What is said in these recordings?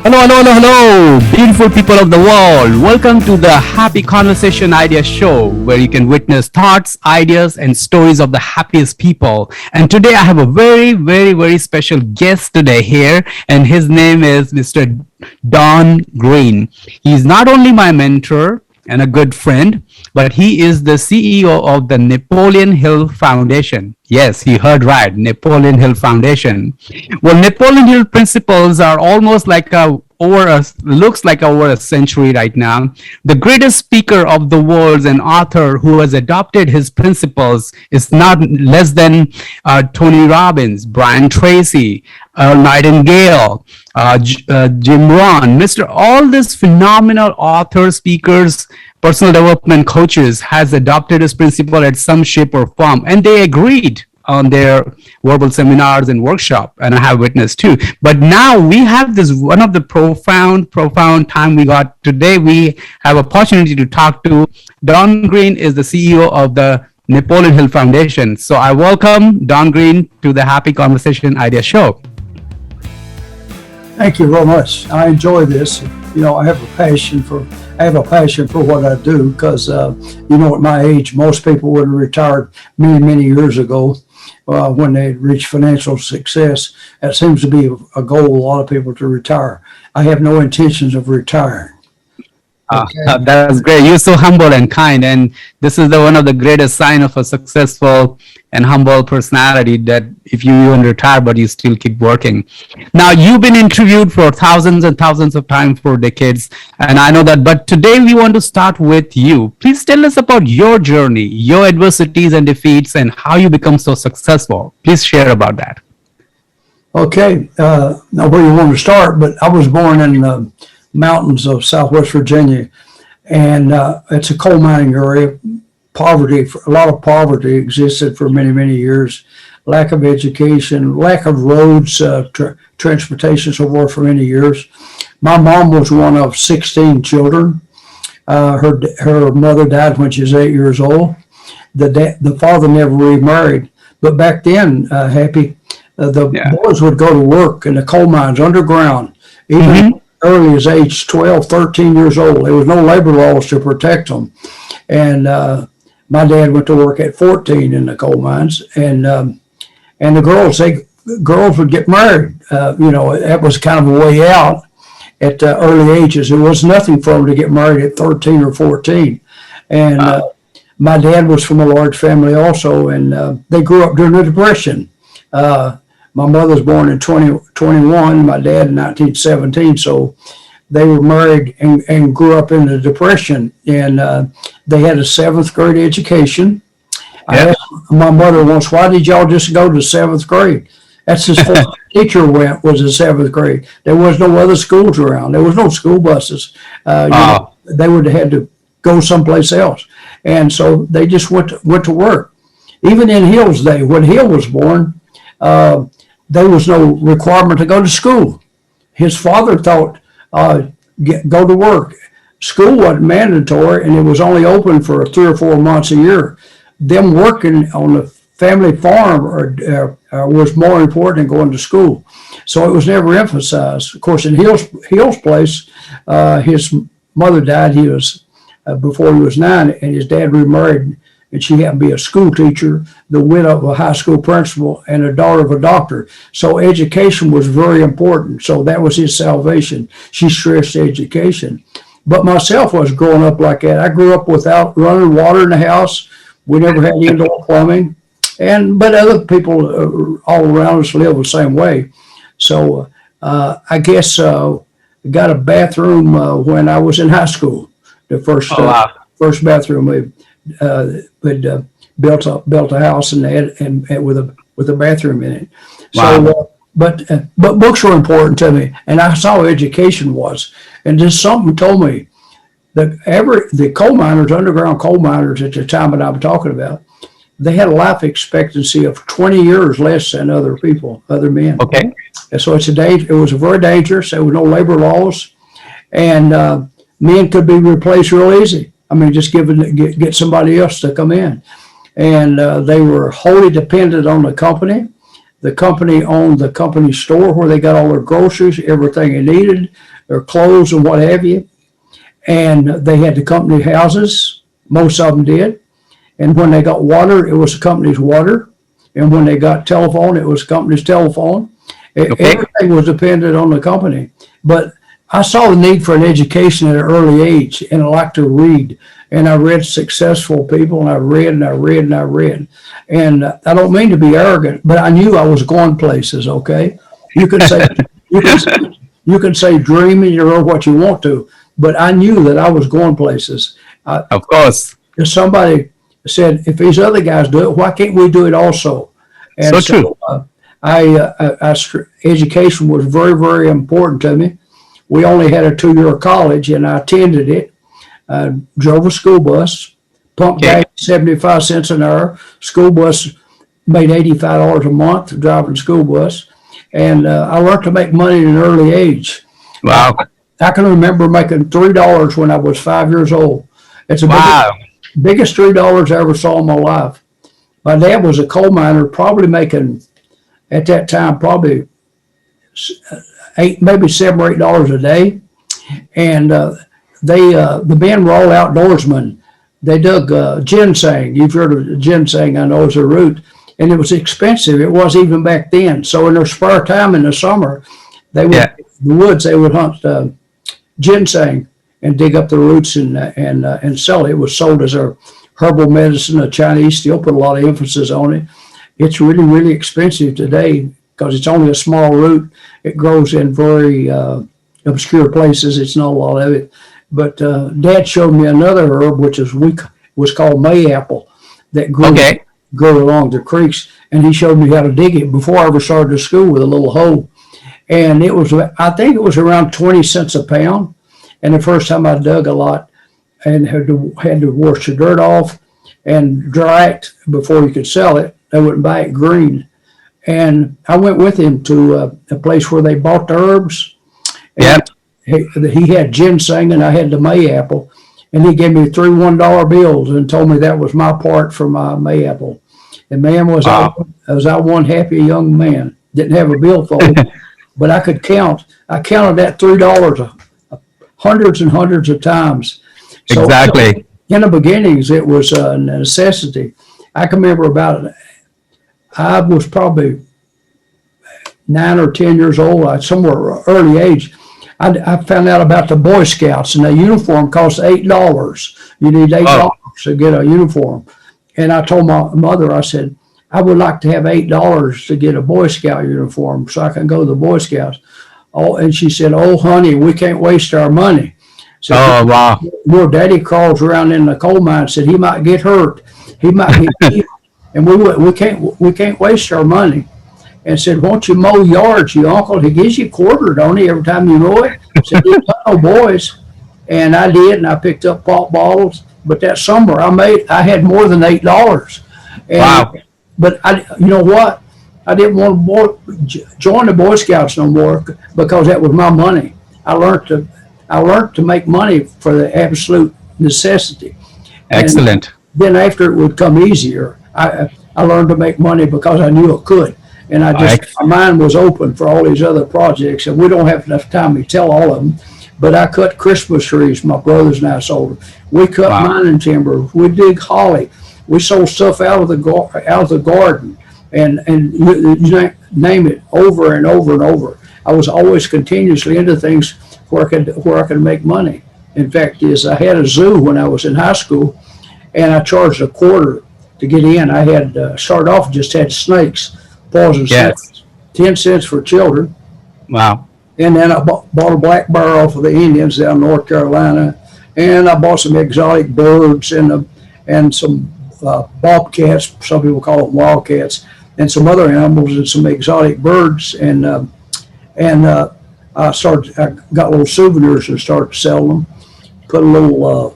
Hello, hello, hello, hello, beautiful people of the world. Welcome to the Happy Conversation Idea Show, where you can witness thoughts, ideas, and stories of the happiest people. And today I have a very, very, very special guest today here, and his name is Mr. Don Green. He's not only my mentor and a good friend, but he is the CEO of the Napoleon Hill Foundation. Yes, you heard right, Napoleon Hill Foundation. Well, Napoleon Hill principles are almost like looks like over a century right now. The greatest speaker of the world and author who has adopted his principles is not less than Tony Robbins, Brian Tracy, Nightingale, Jim Rohn, all these phenomenal authors, speakers, personal development coaches has adopted this principle at some shape or form, and they agreed on their verbal seminars and workshop, and I have witnessed too. But now we have this one of the profound time we got today. We have opportunity to talk to Don Green is the CEO of the Napoleon Hill Foundation. So I welcome Don Green to the Happy Conversation Idea Show. Thank you very much. I enjoy this. You know, I have a passion for what I do because, at my age, most people would have retired many years ago when they reach financial success. That seems to be a goal a lot of people to retire. I have no intentions of retiring. Okay. That's great. You're so humble and kind, and this is one of the greatest sign of a successful and humble personality, that if you even retire, but you still keep working. Now, you've been interviewed for thousands and thousands of times for decades, and I know that, but today we want to start with you. Please tell us about your journey, your adversities and defeats, and how you become so successful. Please share about that. Okay. Now, where you want to start, but I was born in mountains of Southwest Virginia, and it's a coal mining area. A lot of poverty existed for many years. Lack of education, lack of roads, transportation, so forth for many years. My mom was one of 16 children. Her mother died when she was 8 years old. The father never remarried, but back then, the boys would go to work in the coal mines underground, even early as age 12, 13 years old. There was no labor laws to protect them. And my dad went to work at 14 in the coal mines. And the girls would get married. That was kind of a way out at early ages. There was nothing for them to get married at 13 or 14. And my dad was from a large family also, and they grew up during the Depression. My mother was born in 2021, my dad in 1917, so they were married and grew up in the Depression, and they had a 7th grade education. I asked my mother once, why did y'all just go to 7th grade? That's as far as the teacher went, was the 7th grade. There was no other schools around. There was no school buses. They would have had to go someplace else. And so they just went to work. Even in Hill's day, when Hill was born, there was no requirement to go to school. His father thought, go to work. School wasn't mandatory, and it was only open for 3 or 4 months a year. Them working on the family farm was more important than going to school. So it was never emphasized. Of course, in Hill's place, his mother died. He was before he was 9, and his dad remarried, and she happened to be a school teacher, the widow of a high school principal, and a daughter of a doctor. So education was very important. So that was his salvation. She stressed education. But myself was growing up like that. I grew up without running water in the house. We never had indoor plumbing. But other people all around us live the same way. So I guess got a bathroom when I was in high school. The first bathroom we built a house and with a bathroom in it. Wow. So, but books were important to me, and I saw education was, and just something told me that the coal miners, underground coal miners at the time that I'm talking about, they had a life expectancy of 20 years less than other men. Okay. And so it was very dangerous. There were no labor laws, and men could be replaced real easy. I mean, just get somebody else to come in. And they were wholly dependent on the company. The company owned the company store where they got all their groceries, everything they needed, their clothes and what have you. And they had the company houses. Most of them did. And when they got water, it was the company's water. And when they got telephone, it was the company's telephone. Everything was dependent on the company. But I saw the need for an education at an early age, and I like to read. And I read successful people, and I read and I read and I read. And I don't mean to be arrogant, but I knew I was going places. Okay, you can say you can say dreaming or what you want to, but I knew that I was going places. Of course. If somebody said, if these other guys do it, why can't we do it also? And so true. Education was very, very important to me. We only had a 2-year college, and I attended it. Drove a school bus, pumped gas 75 cents an hour. School bus made $85 a month driving a school bus. And I learned to make money at an early age. Wow. I can remember making $3 when I was 5 years old. It's the biggest $3 I ever saw in my life. My dad was a coal miner, probably making, at that time, probably maybe $7 or $8 a day. And the men were all outdoorsmen. They dug ginseng. You've heard of ginseng, I know, is a root. And it was expensive. It was even back then. So in their spare time in the summer, they would, in the woods, they would hunt ginseng and dig up the roots and sell it. It was sold as a herbal medicine. The Chinese still put a lot of emphasis on it. It's really, really expensive today because it's only a small root. It grows in very obscure places. It's not a lot of it. But Dad showed me another herb, which was called mayapple, that grew along the creeks. And he showed me how to dig it before I ever started to school with a little hoe. And it was, I think it was around 20 cents a pound. And the first time I dug a lot and had to wash the dirt off and dry it before you could sell it. They wouldn't buy it green. And I went with him to a place where they bought the herbs. Yeah. He had ginseng and I had the mayapple. And he gave me 3 $1 bills and told me that was my part for my mayapple. And man, was I one happy young man. Didn't have a billfold, but I could count. I counted that $3 hundreds and hundreds of times. So, exactly. In the beginnings, it was a necessity. I can remember I was probably 9 or 10 years old, somewhere early age. I found out about the Boy Scouts, and the uniform cost $8. You need $8 to get a uniform. And I told my mother, I said, I would like to have $8 to get a Boy Scout uniform so I can go to the Boy Scouts. Oh, and she said, "Oh, honey, we can't waste our money." So wow. Your daddy crawls around in the coal mine and said he might get hurt. He might get killed. And we can't waste our money. And said, "Won't you mow yards, you uncle? He gives you a quarter, don't he, every time you mow it?" I said, "No, boys." And I did, and I picked up pop bottles. But that summer, I had more than $8. And, wow. But you know what? I didn't want to join the Boy Scouts no more because that was my money. I learned to make money for the absolute necessity. Excellent. And then after it would come easier. I learned to make money because I knew it could. And my mind was open for all these other projects, and we don't have enough time to tell all of them. But I cut Christmas trees, my brothers and I sold them. We cut mining timber. We dig holly. We sold stuff out of the garden, and you name it, over and over and over. I was always continuously into things where I could make money. In fact, I had a zoo when I was in high school, and I charged a quarter to get in. I had started off just had snakes, poison snakes, 10 cents for children. Wow. And then I bought a black bear off of the Indians down in North Carolina, and I bought some exotic birds and some bobcats, some people call them wildcats, and some other animals and some exotic birds. And I got little souvenirs and started selling them. Put a little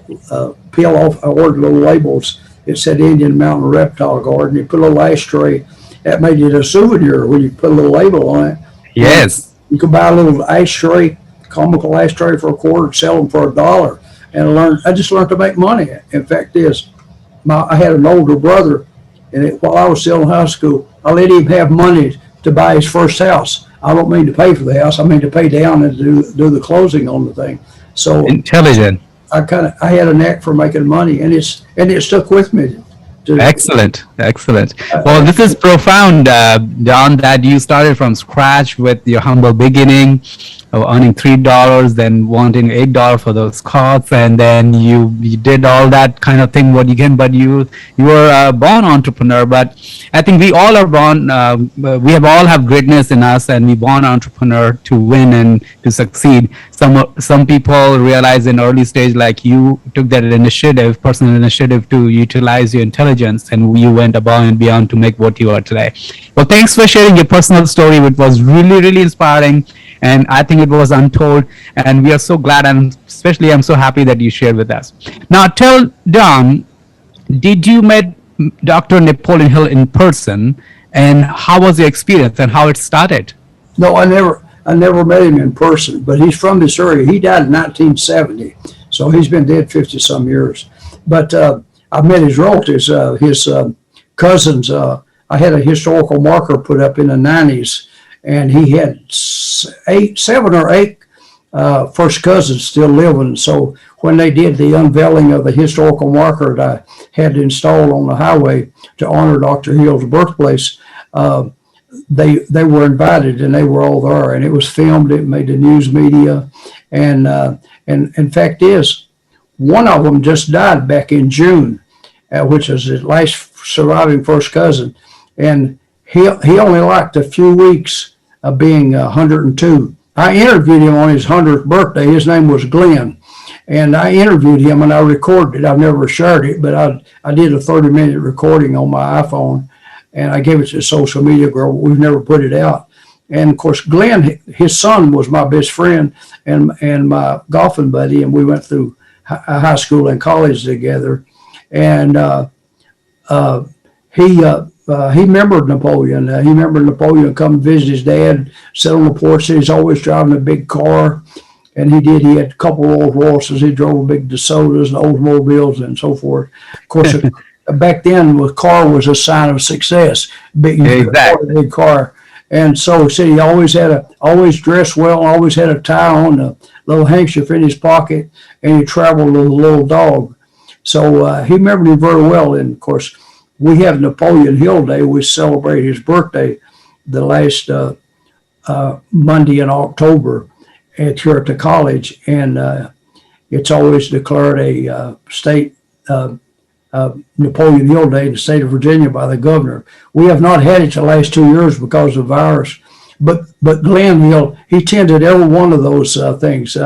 peel off. I ordered little labels. It said Indian Mountain Reptile Garden. You put a little ashtray. That made it a souvenir when you put a little label on it. Yes. You could buy a little ashtray, comical ashtray for a quarter, and sell them for $1. And I just learned to make money. In fact, I had an older brother, and while I was still in high school, I let him have money to buy his first house. I don't mean to pay for the house. I mean to pay down and do the closing on the thing. So Intelligent. I had a knack for making money, and it stuck with me. Excellent. Well, this is profound, John, that you started from scratch with your humble beginning of earning $3, then wanting $8 for those costs, and then you did all that kind of thing what you can. But you were a born entrepreneur. But I think we all are born. We all have greatness in us, and we born entrepreneur to win and to succeed. Some people realize in early stage, like you took that initiative, personal initiative, to utilize your intelligence, and you went above and beyond to make what you are today. Well, thanks for sharing your personal story, which was really, really inspiring. And I think it was untold, and we are so glad, and especially I'm so happy that you shared with us. Now, tell Don, did you met Dr. Napoleon Hill in person, and how was your experience and how it started? No, I never met him in person, but he's from this area. He died in 1970, so he's been dead 50 some years. But I met his relatives, his cousins. I had a historical marker put up in the 90s, and he had 7 or 8 first cousins still living. So when they did the unveiling of the historical marker that I had installed on the highway to honor Dr. Hill's birthplace, they were invited, and they were all there, and it was filmed. It made the news media, and fact is, one of them just died back in June, which is his last surviving first cousin, and he only liked a few weeks of being 102. I interviewed him on his 100th birthday. His name was Glenn, and I interviewed him and I recorded it. I've never shared it, but I did a 30-minute recording on my iPhone, and I gave it to a social media girl. We've never put it out. And of course, Glenn, his son was my best friend and my golfing buddy, and we went through high school and college together. And he remembered Napoleon. He remembered Napoleon come visit his dad, sit on the porch. He's always driving a big car, and he had a couple of Rolls Royces. He drove big DeSotas and Oldsmobiles and so forth. Of course, back then, the car was a sign of success. Big car. And so he said he always dressed well, always had a tie on, a little handkerchief in his pocket, and he traveled with a little dog. So he remembered him very well. And of course, we have Napoleon Hill Day. We celebrate his birthday the last Monday in October here at the college, and it's always declared a state Napoleon Hill Day in the state of Virginia by the governor. We have not had it the last 2 years because of virus, but Glenn Hill, he attended every one of those things.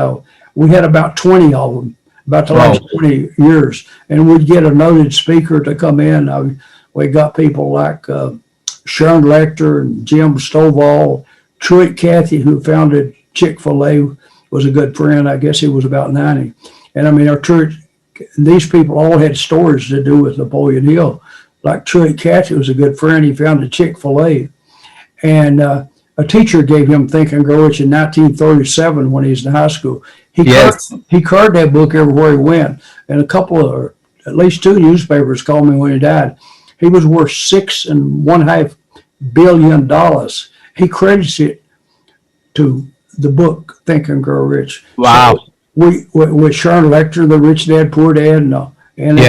We had about 20 of them, about the last 20 years, and we'd get a noted speaker to come in. We got people like Sharon Lecter and Jim Stovall, Truett Cathy, who founded Chick-fil-A, was a good friend. I guess he was about 90. And I mean, our church, these people all had stories to do with Napoleon Hill. Like Truett Cathy was a good friend. He founded Chick-fil-A. And a teacher gave him Think and Grow Rich in 1937 when he was in high school. He carried that book everywhere he went. And at least 2 newspapers called me when he died. He was worth $6.5 billion. He credits it to the book Think and Grow Rich. Wow. So with Sharon Lecter, The Rich Dad, Poor Dad, and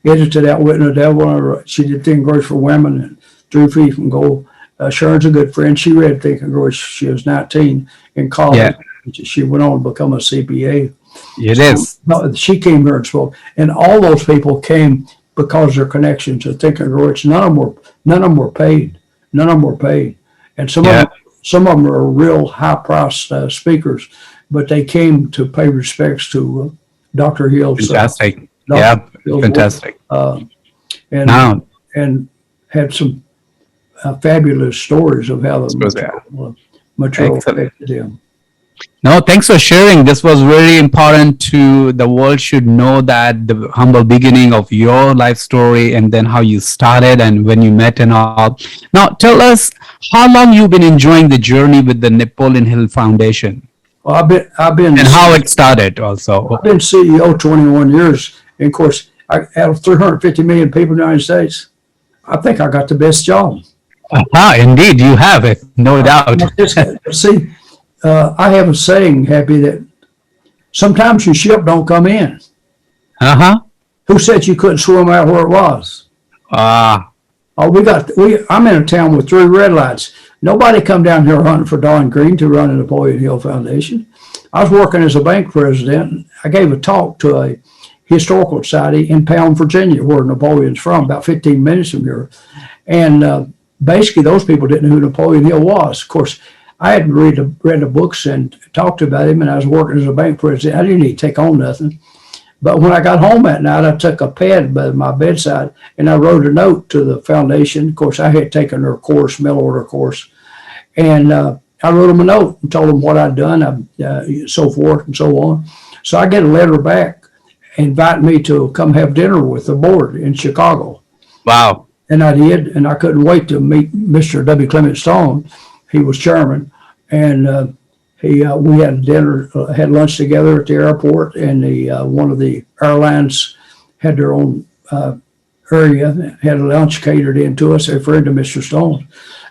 edited Outwitting the Devil. She did Think and Grow Rich for Women and 3 Feet from Gold. Sharon's a good friend. She read Think and Grow Rich. She was 19 in college. Yeah. She went on to become a CPA. She came here and spoke, and all those people came because of their connection to Think and Grow Rich. None of them were paid. And some of them are real high-priced speakers, but they came to pay respects to Dr. Hill's. Fantastic. Hill's fantastic. And had some fabulous stories of how the material affected him. No, thanks for sharing. This was very important to the world should know that the humble beginning of your life story and then how you started and when you met and all. Now, tell us how long you've been enjoying the journey with the Napoleon Hill Foundation. Well, I've been and how it started also. I've been CEO 21 years. And of course, out of 350 million people in the United States, I think I got the best job. Indeed, you have it, no doubt. See, I have a saying, Happy, that sometimes your ship don't come in. Uh-huh. Who said you couldn't swim out where it was? Ah, I'm in a town with 3 red lights. Nobody come down here hunting for Don Green to run the Napoleon Hill Foundation. I was working as a bank president. I gave a talk to a historical society in Pound, Virginia, where Napoleon's from, about 15 minutes from here. And basically, those people didn't know who Napoleon Hill was. Of course, I had read the books and talked about him, and I was working as a bank president. I didn't need to take on nothing. But when I got home that night, I took a pad by my bedside and I wrote a note to the foundation. Of course, I had taken their course, mail order course. And I wrote them a note and told them what I'd done, so forth and so on. So I get a letter back inviting me to come have dinner with the board in Chicago. wow. And I did, and I couldn't wait to meet Mr. W. Clement Stone. He was chairman. And we had dinner, had lunch together at the airport, and one of the airlines had their own area, had a lunch catered in to us, a friend of Mr. Stone.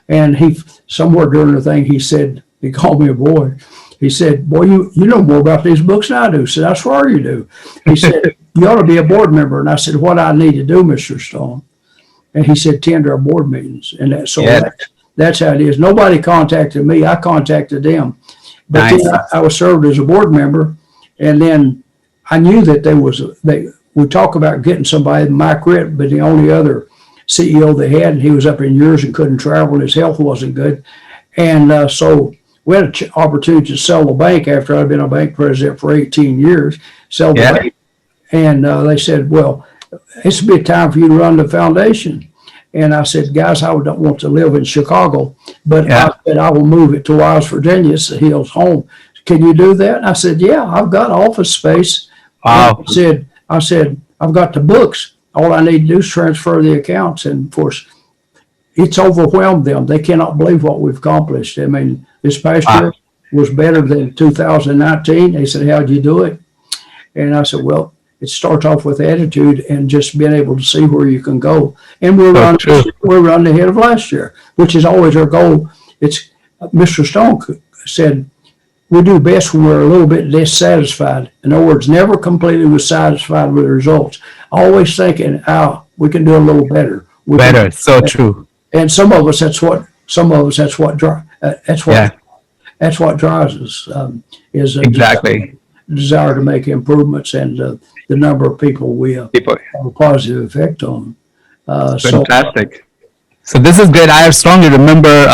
And he, somewhere during the thing, he said, he called me a boy. He said, boy, you know more about these books than I do. I said, I swear you do. He said, you ought to be a board member. And I said, what I need to do, Mr. Stone? And he said, attend our board meetings. And that's how it is. Nobody contacted me. I contacted them. But Nice. then I was served as a board member, and then I knew that they would talk about getting somebody, Mike Ritt, but the only other CEO they had, and he was up in years and couldn't travel, and his health wasn't good. And so we had an opportunity to sell the bank after I'd been a bank president for 18 years, sell the bank. And they said, well, it's a bit time for you to run the foundation. And I said, guys, I don't want to live in Chicago, but I said, I will move it to Wiles, Virginia. It's the Hill's home. Can you do that? And I said, yeah, I've got office space. Wow. I said, I've got the books. All I need to do is transfer the accounts. And of course, it's overwhelmed them. They cannot believe what we've accomplished. I mean, this past year was better than 2019. They said, how'd you do it? And I said, well, it starts off with attitude and just being able to see where you can go. And we're running ahead of last year, which is always our goal. It's Mr. Stone said, we do best when we're a little bit dissatisfied. In other words, never completely satisfied with the results. Always thinking, we can do a little better. So true. And some of us, that's what drives us. Is Exactly. desire to make improvements, and the number of people we have a positive effect on. Fantastic. So this is great. I strongly remember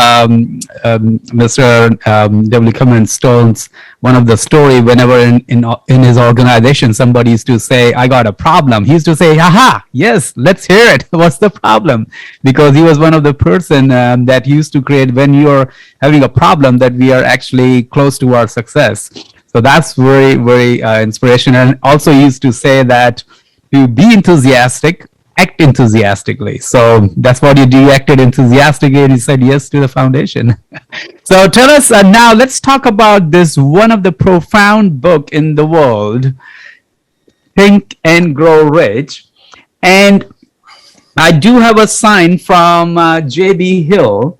Mr. W. Clement Stone's one of the story. Whenever in his organization somebody used to say, "I got a problem," he used to say, "Aha, yes, let's hear it. What's the problem?" Because he was one of the person that used to create when you're having a problem that we are actually close to our success. So that's very, very inspirational. And also used to say that to be enthusiastic, act enthusiastically. So that's what you do. You acted enthusiastically and you said yes to the foundation. So tell us now, let's talk about this one of the profound book in the world, Think and Grow Rich. And I do have a sign from J.B. Hill,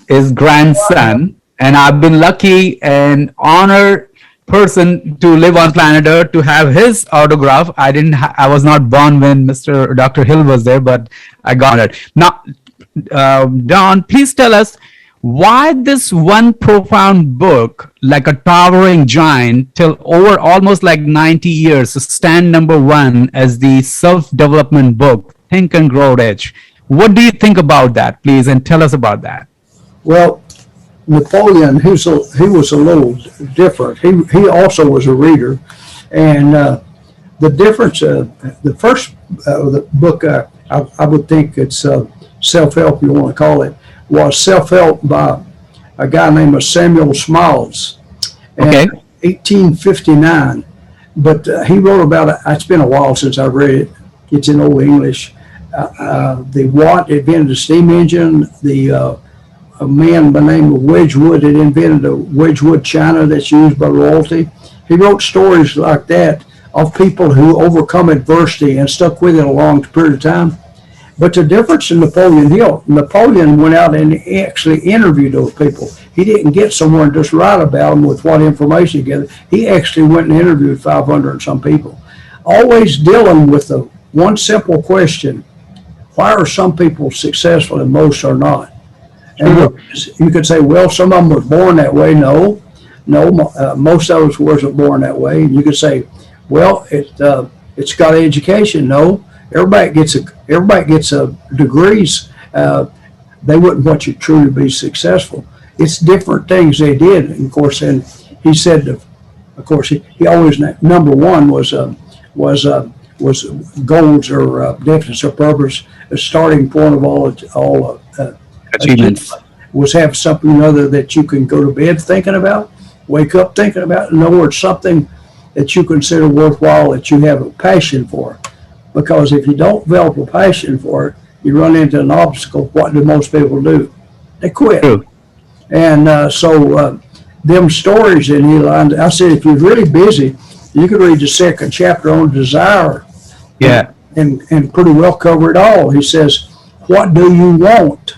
his grandson. And I've been lucky and honored person to live on planet Earth to have his autograph. I was not born when Dr. Hill was there, but I got it. Now, Don, please tell us why this one profound book, like a towering giant, till over almost like 90 years, stand number one as the self-development book, Think and Grow Rich. What do you think about that, please, and tell us about that? Well, Napoleon, he was a little different. He also was a reader, and the difference. The first the book, I would think it's self-help. You want to call it, was self-help by a guy named Samuel Smiles, Okay. 1859. But he wrote about it. It's been a while since I've read it. It's in Old English. The Watt invented the steam engine. A man by the name of Wedgwood had invented a Wedgwood china that's used by royalty. He wrote stories like that of people who overcome adversity and stuck with it a long period of time. But the difference in Napoleon Hill, Napoleon went out and actually interviewed those people. He didn't get somewhere and just write about them with what information he gathered. He actually went and interviewed 500 and some people. Always dealing with the one simple question: why are some people successful and most are not? And you could say, well, some of them were born that way. No, most of us wasn't born that way. And you could say, well, it's got education. No, everybody gets degrees. They wouldn't want you to truly be successful. It's different things they did. And of course, and he said, of course, he always, number one was goals or definiteness or purpose. The starting point of all Achievements was have something other that you can go to bed thinking about, wake up thinking about. In other words, something that you consider worthwhile, that you have a passion for. Because if you don't develop a passion for it, you run into an obstacle. What do most people do? They quit. True. And so them stories in Eli, I said, if you're really busy, you could read the second chapter on desire. Yeah. And pretty well cover it all. He says, what do you want?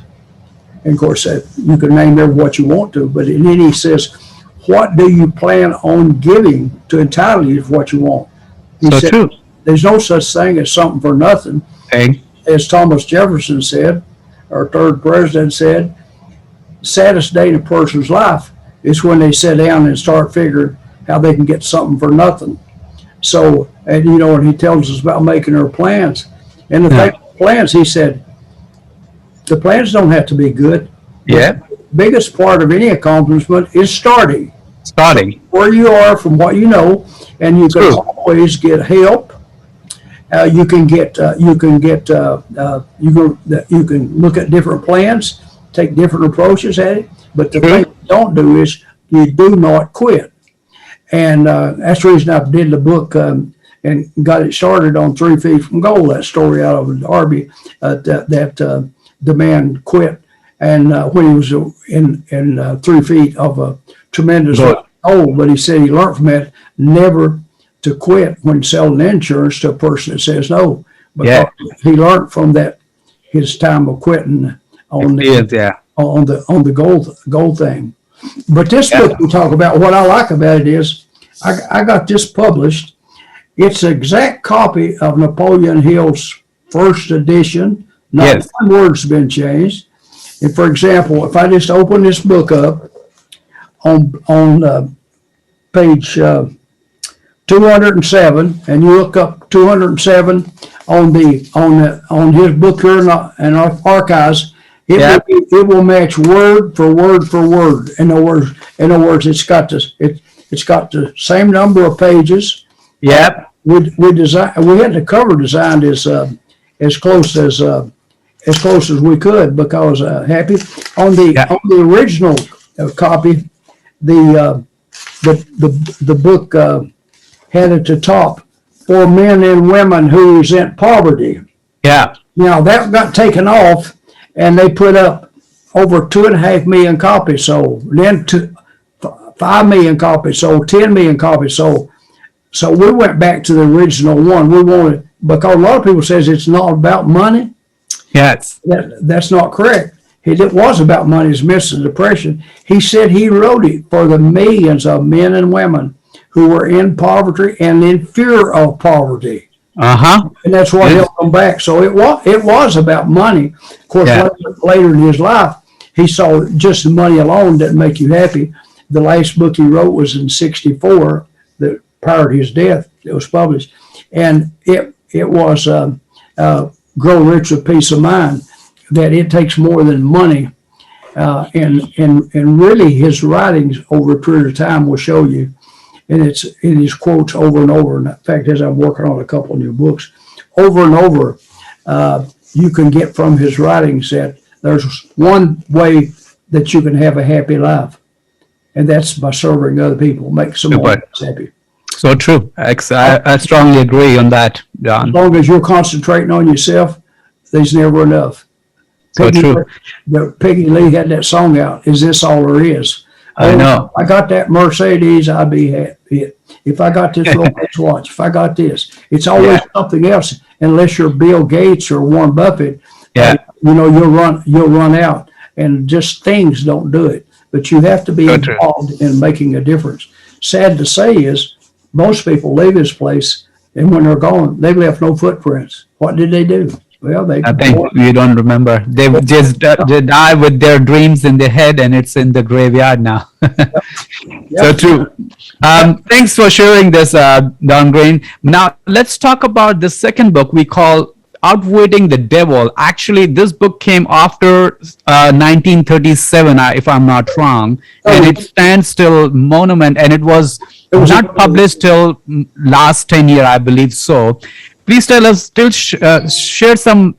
And of course, you can name what you want to, but then he says, what do you plan on giving to entitle you to what you want? He So said, true. there's no such thing as something for nothing. Okay. As Thomas Jefferson said, our third president said, saddest day in a person's life is when they sit down and start figuring how they can get something for nothing. So, and and he tells us about making our plans. And the plans, he said, the plans don't have to be good. Yeah. The biggest part of any accomplishment is starting. Where you are from what you know, and you can always get help. You can look at different plans, take different approaches at it. But the thing you don't do is you do not quit. And that's the reason I did the book and got it started on 3 Feet from Gold. That story out of Darby that the man quit, and when he was in 3 feet of a tremendous gold, but he said he learned from that never to quit when selling insurance to a person that says no, because he learned from that his time of quitting on the gold thing. But this book we talk about, what I like about it is I got this published. It's an exact copy of Napoleon Hill's first edition. Not one word's been changed. And for example, if I just open this book up on page 207, and you look up 207 on his book here in our archives, it will match word for word for word. In other words, it's got the same number of pages. Yep. We had the cover designed as close as we could, because happy on the original copy, the book had at the top, for men and women who resent poverty. Yeah. Now that got taken off, and they put up over 2.5 million copies sold. Then 5 million copies sold, 10 million copies sold. So we went back to the original one. We wanted, because a lot of people says it's not about money. Yes. That's not correct. It was about money, his Myths of Depression. He said he wrote it for the millions of men and women who were in poverty and in fear of poverty. And that's what held them back. So it was about money. Of course, later in his life, he saw just the money alone didn't make you happy. The last book he wrote was in '64, prior to his death. It was published, and it was Grow Rich with Peace of Mind. That it takes more than money, and really his writings over a period of time will show you. And it's in his quotes over and over. And in fact, as I'm working on a couple of new books, over and over, you can get from his writings that there's one way that you can have a happy life, and that's by serving other people, make someone else happy. So true. I strongly agree on that, John. As long as you're concentrating on yourself, there's never enough. Peggy Lee had that song out, Is This All There Is? I know. I got that Mercedes, I'd be happy. If I got this Rolex watch, if I got this, it's always something else. unless you're Bill Gates or Warren Buffett. Yeah. You'll run out, and just things don't do it. But you have to be involved in making a difference. Sad to say is most people leave this place, and when they're gone, they've left no footprints. What did they do? Well, I think you don't remember. They just they die with their dreams in their head, and it's in the graveyard now. So true. Thanks for sharing this, Don Green. Now let's talk about the second book we call Outwitting the Devil. Actually, this book came after 1937, if I'm not wrong, and it stands still monument, and it was not published till last 10 years, I believe so. Please tell us, share some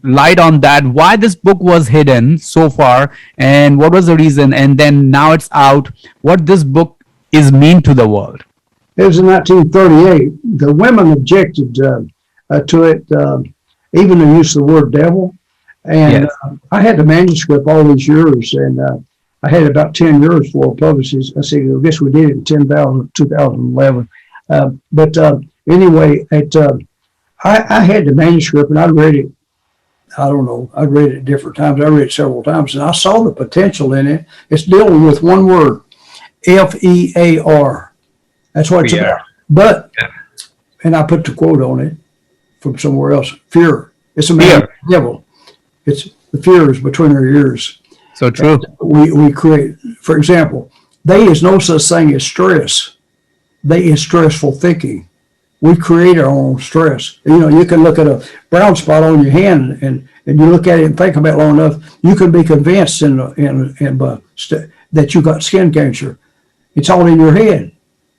light on that, why this book was hidden so far, and what was the reason, and then now it's out, what this book is mean to the world. It was in 1938. The women objected to it, even the use of the word devil. And Yes. I had the manuscript all these years, and I had about 10 years before it published. I said, I guess we did it in 2011. But anyway, I had the manuscript, and I'd read it. I don't know. I'd read it different times. I read it several times, and I saw the potential in it. It's dealing with one word, FEAR. That's what it's about. But, and I put the quote on it from somewhere else, fear. It's a man of the devil. It's the fear is between our ears. So true. We create, for example, there is no such thing as stress. There is stressful thinking. We create our own stress. You can look at a brown spot on your hand, and you look at it and think about it long enough, you can be convinced that you got skin cancer. It's all in your head.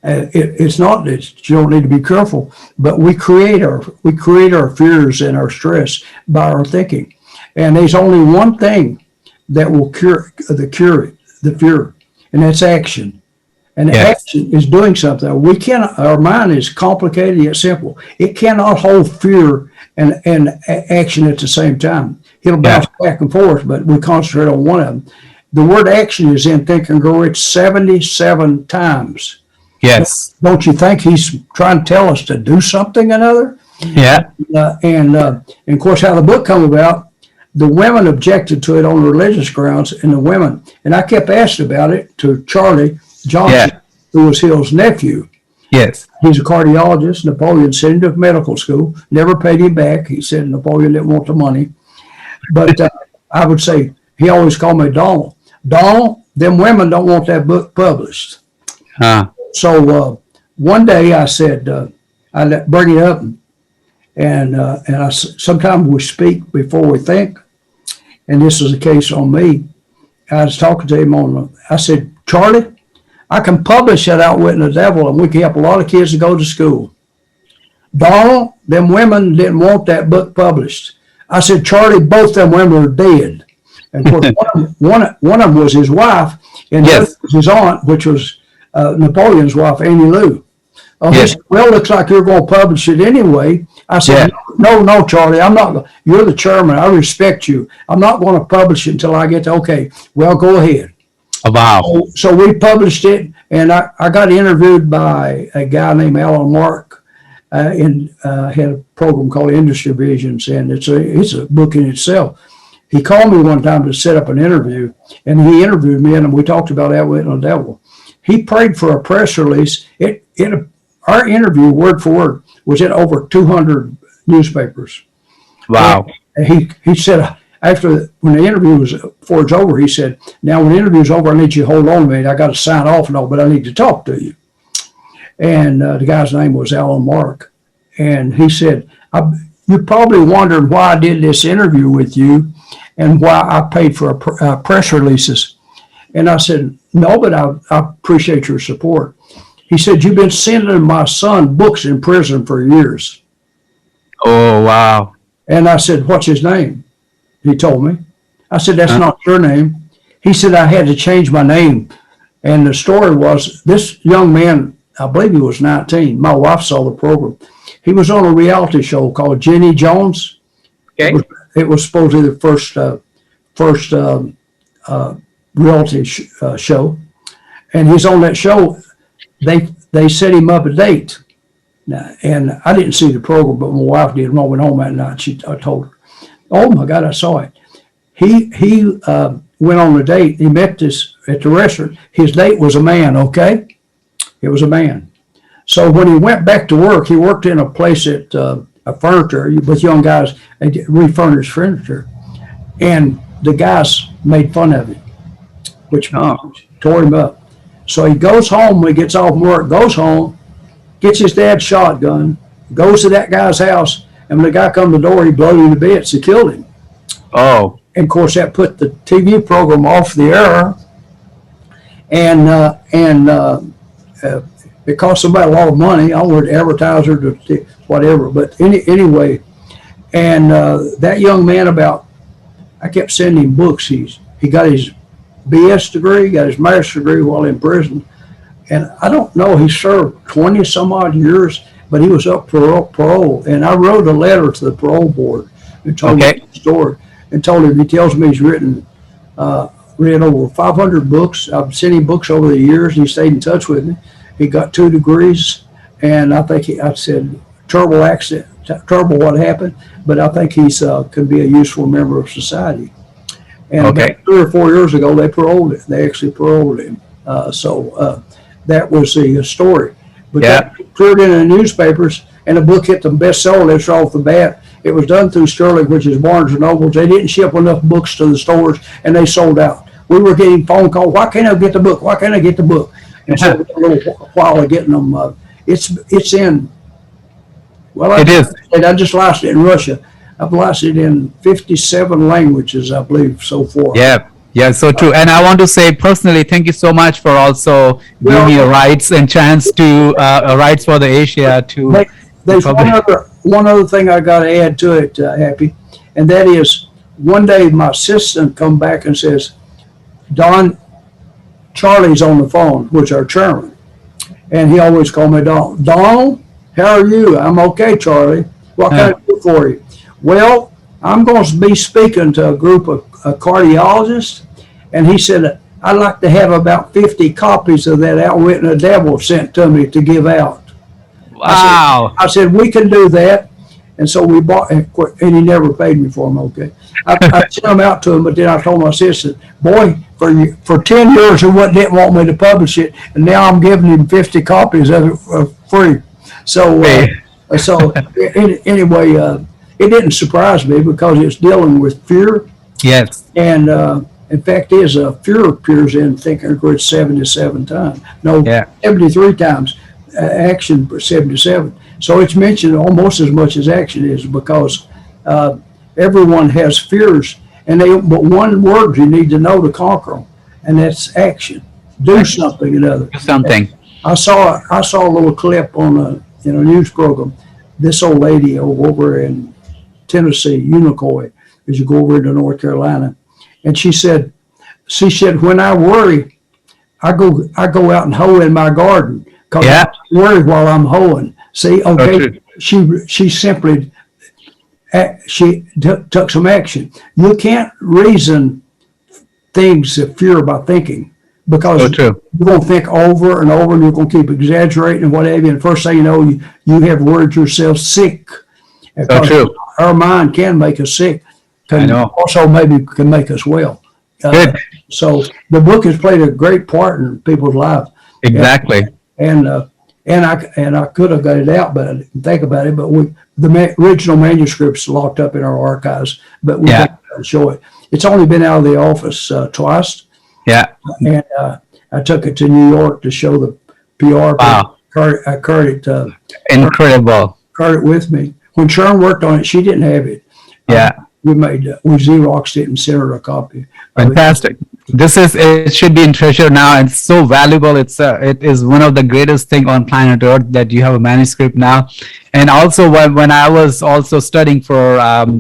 It's not that you don't need to be careful, but we create our fears and our stress by our thinking. And there's only one thing that will cure the fear, and that's action. And action is doing something. Our mind is complicated yet simple. It cannot hold fear and action at the same time. It'll bounce back and forth, but we concentrate on one of them. The word action is in Think and Grow Rich 77 times. Yes. Don't you think he's trying to tell us to do something or another? Yeah. And of course, how the book come about, the women objected to it on religious grounds, and I kept asking about it to Charlie Johnson, who was Hill's nephew. Yes. He's a cardiologist. Napoleon sent him to medical school, never paid him back. He said Napoleon didn't want the money. But I would say, he always called me Donald. Donald, them women don't want that book published. So one day I said, I bring it up, and sometimes we speak before we think, and this is the case on me. I was talking to him I said, Charlie, I can publish that Outwitting the Devil, and we can help a lot of kids to go to school. Donald, them women didn't want that book published. I said, Charlie, both them women are dead. And of course, one of them was his wife, and the other was his aunt, which was Napoleon's wife, Annie Lou. He said, well, looks like you're going to publish it anyway. I said, no, Charlie, I'm not. You're the chairman. I respect you. I'm not going to publish it until I get to, okay, well, go ahead. Wow. So we published it, and I got interviewed by a guy named Alan Mark, and had a program called Industry Visions, and it's a book in itself. He called me one time to set up an interview, and he interviewed me, and we talked about Outwitting the Devil. He prayed for a press release. Our interview, word for word, was in over 200 newspapers. Wow. And he said, when the interview was before it's over, he said, now when the interview's over, I need you to hold on to me. I got to sign off and all, but I need to talk to you. And the guy's name was Alan Mark. And he said, you're probably wondering why I did this interview with you and why I paid for press releases. And I said, no, but I appreciate your support. He said, you've been sending my son books in prison for years. Oh, wow. And I said, what's his name? He told me. I said, that's not your name. He said, I had to change my name. And the story was, this young man, I believe he was 19. My wife saw the program. He was on a reality show called Jenny Jones. Okay. It was supposedly the first reality show. And he's on that show. They set him up a date. And I didn't see the program, but my wife did. When I went home that night, I told her, "Oh my God, I saw it." He went on a date. He met this at the restaurant. His date was a man. Okay, it was a man. So when he went back to work, he worked in a place at a furniture with young guys and refurnished furniture, and the guys made fun of him, which tore him up. So he goes home when he gets off work. Goes home, gets his dad's shotgun, goes to that guy's house, and when the guy comes to the door, he blows him to bits. He killed him. Oh. And of course, that put the TV program off the air, and it cost somebody a lot of money. I wanted advertiser to whatever, but anyway, and that young man I kept sending him books. He got his BS degree, got his master's degree while in prison, and I don't know. He served 20 some odd years, but he was up for parole. And I wrote a letter to the parole board and told him the story. And told him, he tells me he's read over 500 books. I've sent him books over the years. He stayed in touch with me. He got 2 degrees, and I think I said, terrible accident, terrible what happened, but I think he's could be a useful member of society. And about 3 or 4 years ago, they paroled him. They actually paroled him. So that was the story. But that appeared in the newspapers, and the book hit the bestseller list off the bat. It was done through Sterling, which is Barnes and Noble. They didn't ship enough books to the stores, and they sold out. We were getting phone calls. Why can't I get the book? Why can't I get the book? And so a little while of getting them. It's in. Well, I just licensed it in Russia. I've licensed it in 57 languages, I believe, so far. Yeah, so true. And I want to say personally, thank you so much for also giving me rights and chance to rights for the Asia to. There's one other thing I got to add to it, Happy, and that is one day my assistant come back and says, "Don, Charlie's on the phone," which our chairman, and he always called me Don. Don, how are you? I'm okay, Charlie. What can I do for you? Well, I'm going to be speaking to a group of cardiologists, and he said, I'd like to have about 50 copies of that Outwitting the Devil sent to me to give out. Wow. I said, we can do that. And so we bought, and he never paid me for them, okay. I sent them out to him, but then I told my assistant, boy, for 10 years he didn't want me to publish it, and now I'm giving him 50 copies of it for free. So, anyway, it didn't surprise me because it's dealing with fear. Yes. And in fact, fear appears in Thinking and Grow Rich 77 times. No, 73 times. Action 77. So it's mentioned almost as much as action is, because everyone has fears, but one word you need to know to conquer them, and that's action. Do something or other. Do something. I saw a little clip on a news program. This old lady over in Tennessee, Unicoi, as you go over into North Carolina, and she said, when I worry, I go out and hoe in my garden. Because I worry while I'm hoeing. See, okay, she simply took some action. You can't reason things of fear by thinking, because you're going to think over and over, and you're going to keep exaggerating and whatever. And first thing you know, you have worried yourself sick. Our mind can make us sick. Also maybe can make us well. So the book has played a great part in people's lives. Exactly. And I could have got it out, but I didn't think about it. But the original manuscript's locked up in our archives, but we can't show it. It's only been out of the office twice. Yeah. And I took it to New York to show the PR. Wow. I carried it. Incredible. Carried it with me. When Sharon worked on it, she didn't have it. We Xeroxed it and sent her a copy. Fantastic. It should be in treasure now, and it's so valuable. It is one of the greatest thing on planet Earth that you have a manuscript now. And also when I was also studying for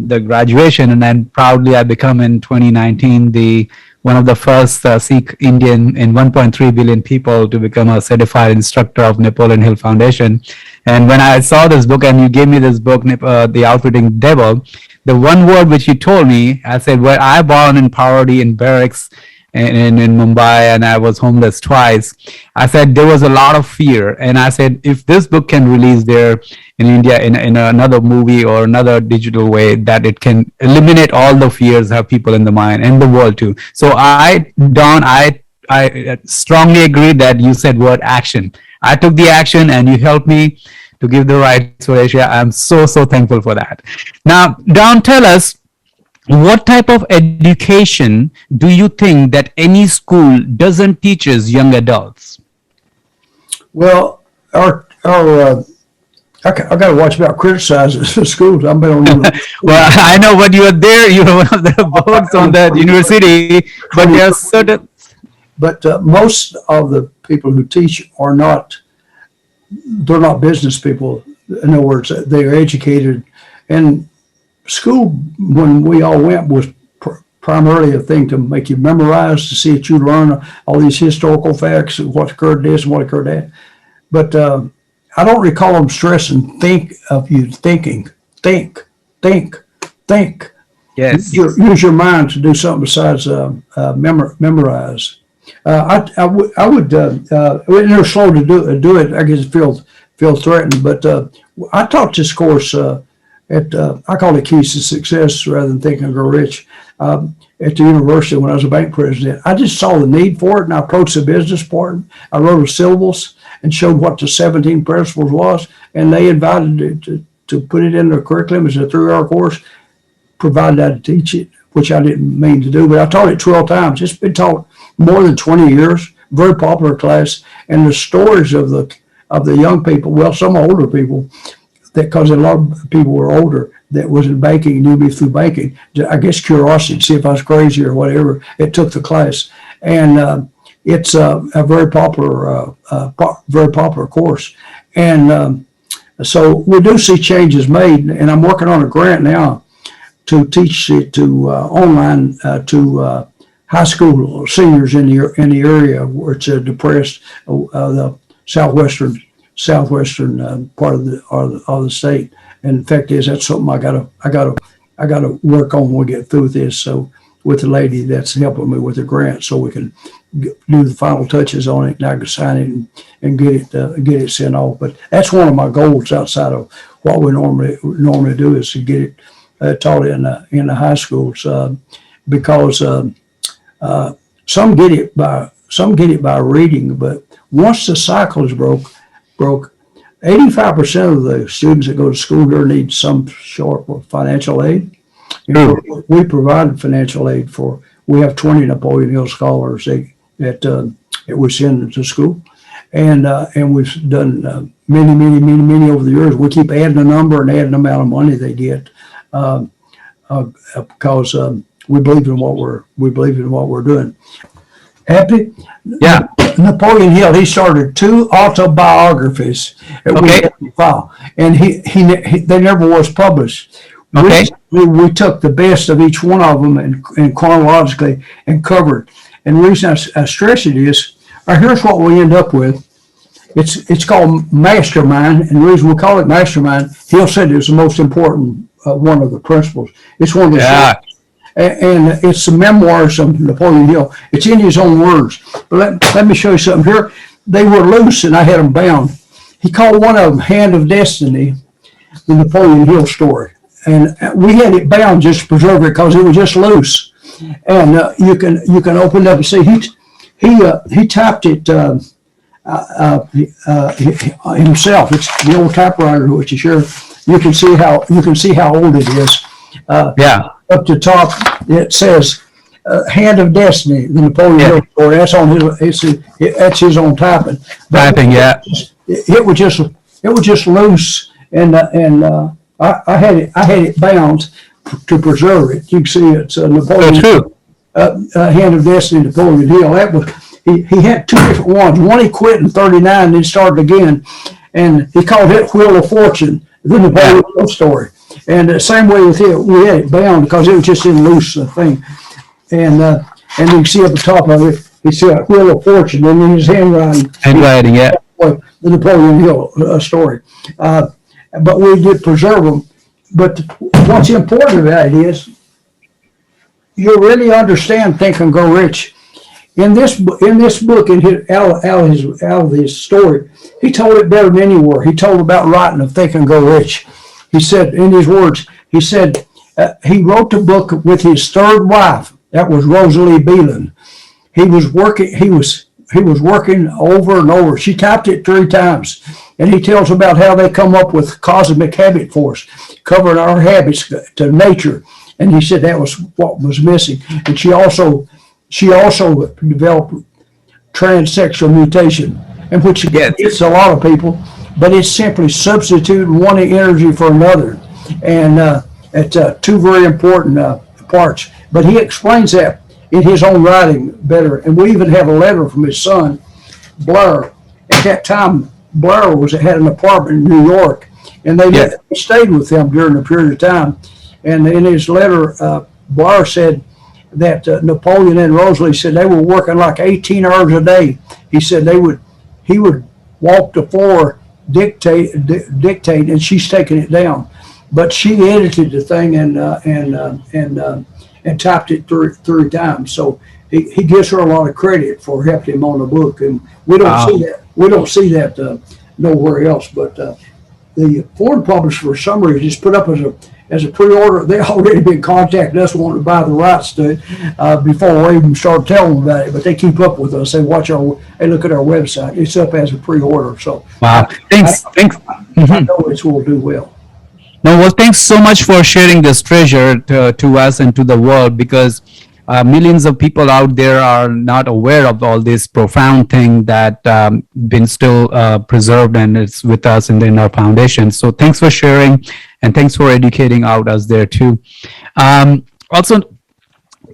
the graduation, and then proudly I become in 2019 one of the first Sikh Indian in 1.3 billion people to become a certified instructor of Napoleon Hill Foundation. And when I saw this book, and you gave me this book, The Outwitting the Devil, the one word which you told me, I said, well, I born in poverty in barracks. in Mumbai, and I was homeless twice. I said there was a lot of fear, and I said if this book can release there in India in another movie or another digital way, that it can eliminate all the fears have people in the mind and the world too. So I strongly agree that you said word action. I took the action, and you helped me to give the right Suresh. I'm so thankful for that. Now, Don, tell us, what type of education do you think that any school doesn't teach us young adults? Well, I got to watch about criticizing schools. I've been on. Well, I know, but you are there. You are one of the boards on that university, but there are certain. But most of the people who teach are not. They're not business people. In other words, they're educated. And school, when we all went, was primarily a thing to make you memorize, to see that you learn all these historical facts, what occurred this and what occurred that. But I don't recall them stressing think of you thinking. Think. Yes. Use your mind to do something besides memorize. I would. They're slow to do it. I guess feel threatened. But I taught this course I call it Keys to Success rather than Think and Grow Rich at the university when I was a bank president. I just saw the need for it, and I approached the business part. I wrote a syllabus and showed what the 17 principles was, and they invited it to put it in their curriculum as a 3-hour course, provided I teach it, which I didn't mean to do, but I taught it 12 times. It's been taught more than 20 years, very popular class, and the stories of the young people, well, some older people, because a lot of people were older that was in banking, knew me through banking. I guess curiosity to see if I was crazy or whatever. It took the class, and it's a very popular course. And so we do see changes made, and I'm working on a grant now to teach it to online to high school seniors in the area where it's depressed, the southwestern part of the state. And the fact is, that's something I gotta work on when we get through this. So with the lady that's helping me with the grant, so we can do the final touches on it, and I can sign it and get it sent off. But that's one of my goals outside of what we normally do, is to get it taught in the high schools, because some get it by reading, but once the cycle is broke, 85% of the students that go to school here need some sort of financial aid. We provide financial aid we have 20 Napoleon Hill scholars that we send to school. And we've done many over the years. We keep adding a number and adding the amount of money they get, because we believe in what we're doing. Happy? Yeah. Napoleon Hill, he started 2 autobiographies that we had to file, and they never was published. Okay. We took the best of each one of them and chronologically and covered. And the reason I stress it is, here's what we end up with. It's called Mastermind, and the reason we call it Mastermind, Hill said it was the most important one of the principles. It's one of the and it's the memoirs of Napoleon Hill. It's in his own words. But let me show you something here. They were loose, and I had them bound. He called one of them Hand of Destiny, the Napoleon Hill story. And we had it bound just to preserve it because it was just loose. And you can open it up and see he typed it himself. It's the old typewriter, which is here. You can see how old it is. Up to top, it says Hand of Destiny, the Napoleon Hill story. That's on that's his own typing. It was just loose, and I had it bound to preserve it. You can see it's Napoleon. Hand of Destiny, Napoleon Hill. That was he had 2 different ones. One he quit in '39, and then started again, and he called it Wheel of Fortune, the Napoleon Hill story. And the same way with it, we had it bound because it was just in loose thing. And you can see at the top of it, he said Wheel of Fortune, and then his handwriting, the Napoleon Hill story. But we did preserve them. But what's important about it is, you really understand Think and Grow Rich in this book, in out of his story, he told it better than anywhere. He told about writing of Think and Grow Rich. He said, in his words, he said he wrote the book with his third wife. That was Rosalie Beelan. He was working over and over. She typed it 3 times. And he tells about how they come up with cosmic habit force, covering our habits to nature. And he said that was what was missing. And she also developed transsexual mutation, and which it's a lot of people, but it's simply substituting one energy for another. And it's 2 very important parts. But he explains that in his own writing better. And we even have a letter from his son, Blair. At that time, Blair had an apartment in New York, and they stayed with him during a period of time. And in his letter, Blair said that Napoleon and Rosalie said they were working like 18 hours a day. He said he would walk the floor, dictate, and she's taking it down. But she edited the thing and typed it 3 times. So he gives her a lot of credit for helping him on the book, and we don't see that. We don't see that nowhere else. But the foreign publisher, for some reason, just put up as a pre-order. They already been contacting us wanting to buy the rights to it before we even start telling them about it. But they keep up with us. They look at our website. It's up as a pre-order. So wow, thanks. I know it will do well. No, well, thanks so much for sharing this treasure to us and to the world, because millions of people out there are not aware of all this profound thing that been still preserved, and it's with us in our foundation. So thanks for sharing, and thanks for educating out us there too. Also,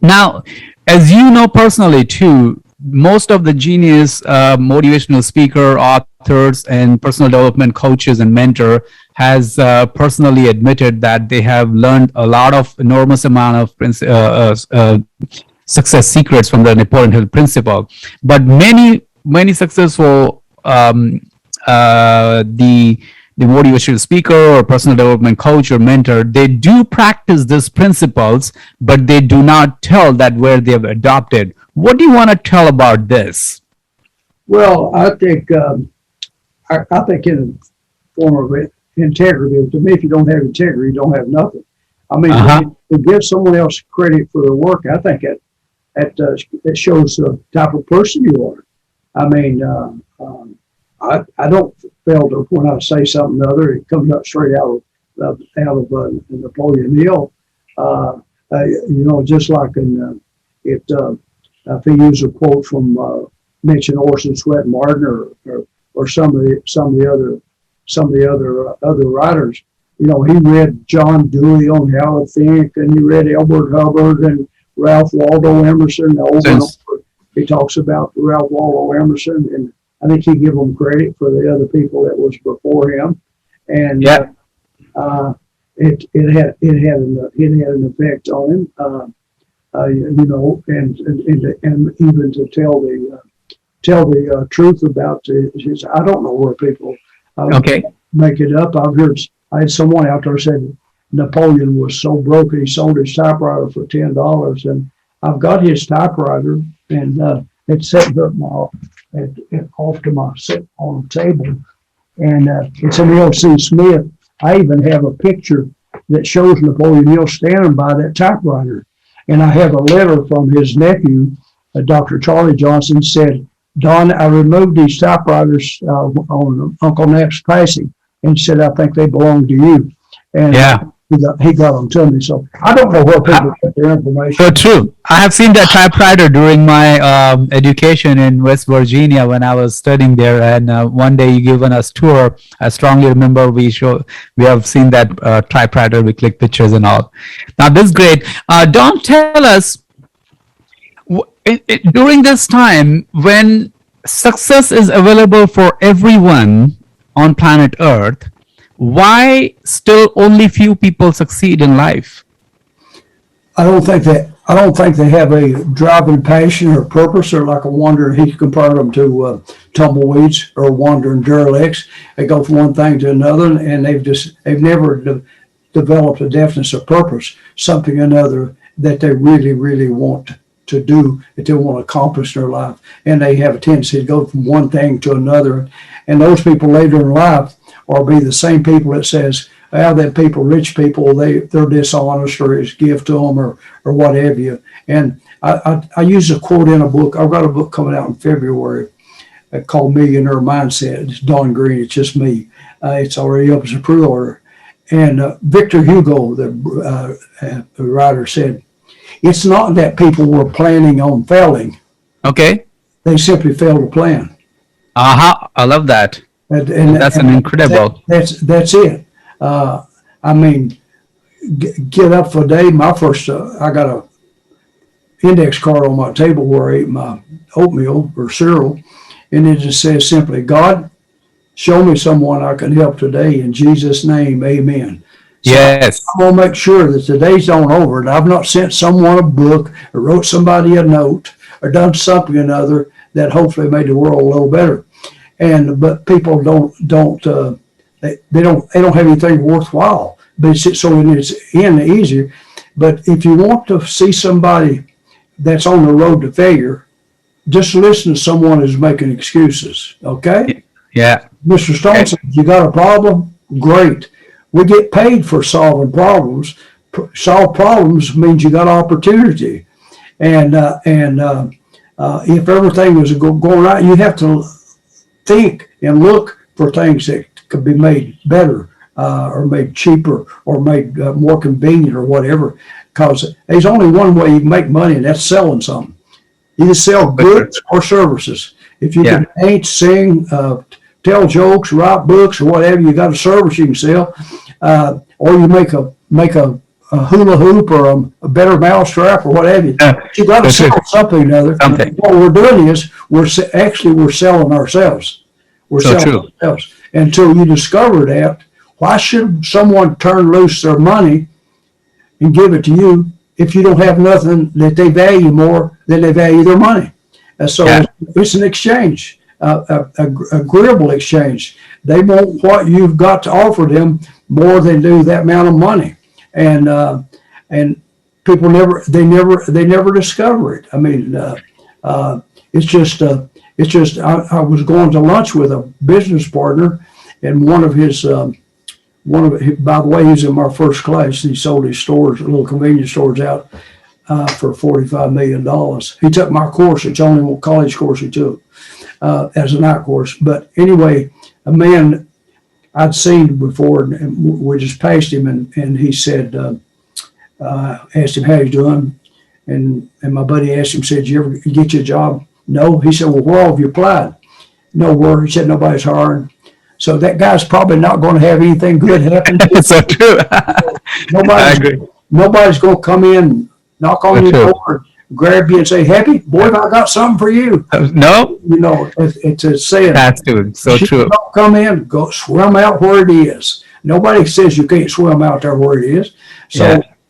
now, as you know personally too, most of the genius motivational speaker, authors, and personal development coaches and mentor has personally admitted that they have learned a lot of enormous amount of success secrets from the Napoleon Hill principle. But many successful the motivational speaker or personal development coach or mentor, they do practice these principles, but they do not tell that where they have adopted. What do you want to tell about this? Well, I think in the form of integrity, to me, if you don't have integrity, you don't have nothing. I mean, to give someone else credit for their work, I think it shows the type of person you are. I mean, I don't fail to, when I say something or other, it comes up straight out of Napoleon Hill. Just like if he used a quote from mention Orson Swett Martin or some of the other writers. He read John Dewey on How to Think, and he read Elbert Hubbard and Ralph Waldo Emerson. Over and over, he talks about Ralph Waldo Emerson, and I think he give them credit for the other people that was before him, and it had an effect on him, and even to tell the truth about his. I don't know where people make it up. I had someone out there said Napoleon was so broke he sold his typewriter for $10, and I've got his typewriter, and it's sitting up off to my sit on the table, and it's an L.C. Smith. I even have a picture that shows Napoleon Hill standing by that typewriter, and I have a letter from his nephew, Dr. Charlie Johnson, said, "Don, I removed these typewriters on Uncle Nap's passing," and said, "I think they belong to you." And he got them to me. So I don't know where people get their information. So true. I have seen that typewriter during my education in West Virginia when I was studying there. And one day you given us tour. I strongly remember we have seen that typewriter. We click pictures and all. Now this is great. Don, tell us during this time when success is available for everyone on planet Earth, why still only few people succeed in life? I don't think they have a driving passion or purpose, or like a wandering. He compared them to tumbleweeds or wandering derelicts. They go from one thing to another, and they've never developed a definite purpose, something or another that they really, really want to do that they want to accomplish in their life, and they have a tendency to go from one thing to another. And those people later in life are be the same people that says, "Well, that people, rich people, they're dishonest, or it's gift to them, or what have you." And I use a quote in a book. I've got a book coming out in February called Millionaire Mindset. It's Don Green. It's just me. It's already up as a pre-order. And Victor Hugo, the writer, said, "It's not that people were planning on failing. Okay. They simply failed to plan." Aha, I love that. And that's an incredible. That's it. I mean, get up for a day. My first, I got a index card on my table where I ate my oatmeal or cereal, and it just says simply, "God, show me someone I can help today. In Jesus' name, amen." So Yes. I'm going to make sure that the day's not over, and I've not sent someone a book or wrote somebody a note or done something or another that hopefully made the world a little better. But people don't have anything worthwhile. But it's in easier. But if you want to see somebody that's on the road to failure, just listen to someone who's making excuses. Okay? Yeah. Mr. Stone says, "You got a problem? Great. We get paid for solving problems. Solve problems means you got opportunity. And if everything was going right, you have to think and look for things that could be made better, or made cheaper, or made more convenient, or whatever. Because there's only one way you can make money, and that's selling something. You can sell goods or services. If you can paint, sing, tell jokes, write books, or whatever, you got a service you can sell, or you make a hula hoop or a better mousetrap or whatever. You got to sell something or other. What we're doing is we're selling ourselves. We're selling ourselves. Until you discover that, why should someone turn loose their money and give it to you if you don't have nothing that they value more than they value their money? It's an exchange, agreeable exchange. They want what you've got to offer them more than do that amount of money, and people never discover it. I mean, it's just I was going to lunch with a business partner, and one of his by the way, he's in my first class. He sold his stores, little convenience stores, out for $45 million. He took my course. It's the only college course he took as a night course. But anyway, a man I'd seen before, and we just passed him, and he said, asked him how he's doing, and my buddy asked him, said, "Did you ever get you a job?" "No." He said, "Well, where have you applied?" "Nowhere." He said, "Nobody's hiring." So that guy's probably not going to have anything good happen. It's so true. Nobody's going to come in, knock on your door, grab you and say, "Happy, boy, I got something for you." No. You know, it's a saying. That's true. So true. Don't come in, go swim out where it is. Nobody says you can't swim out there where it is.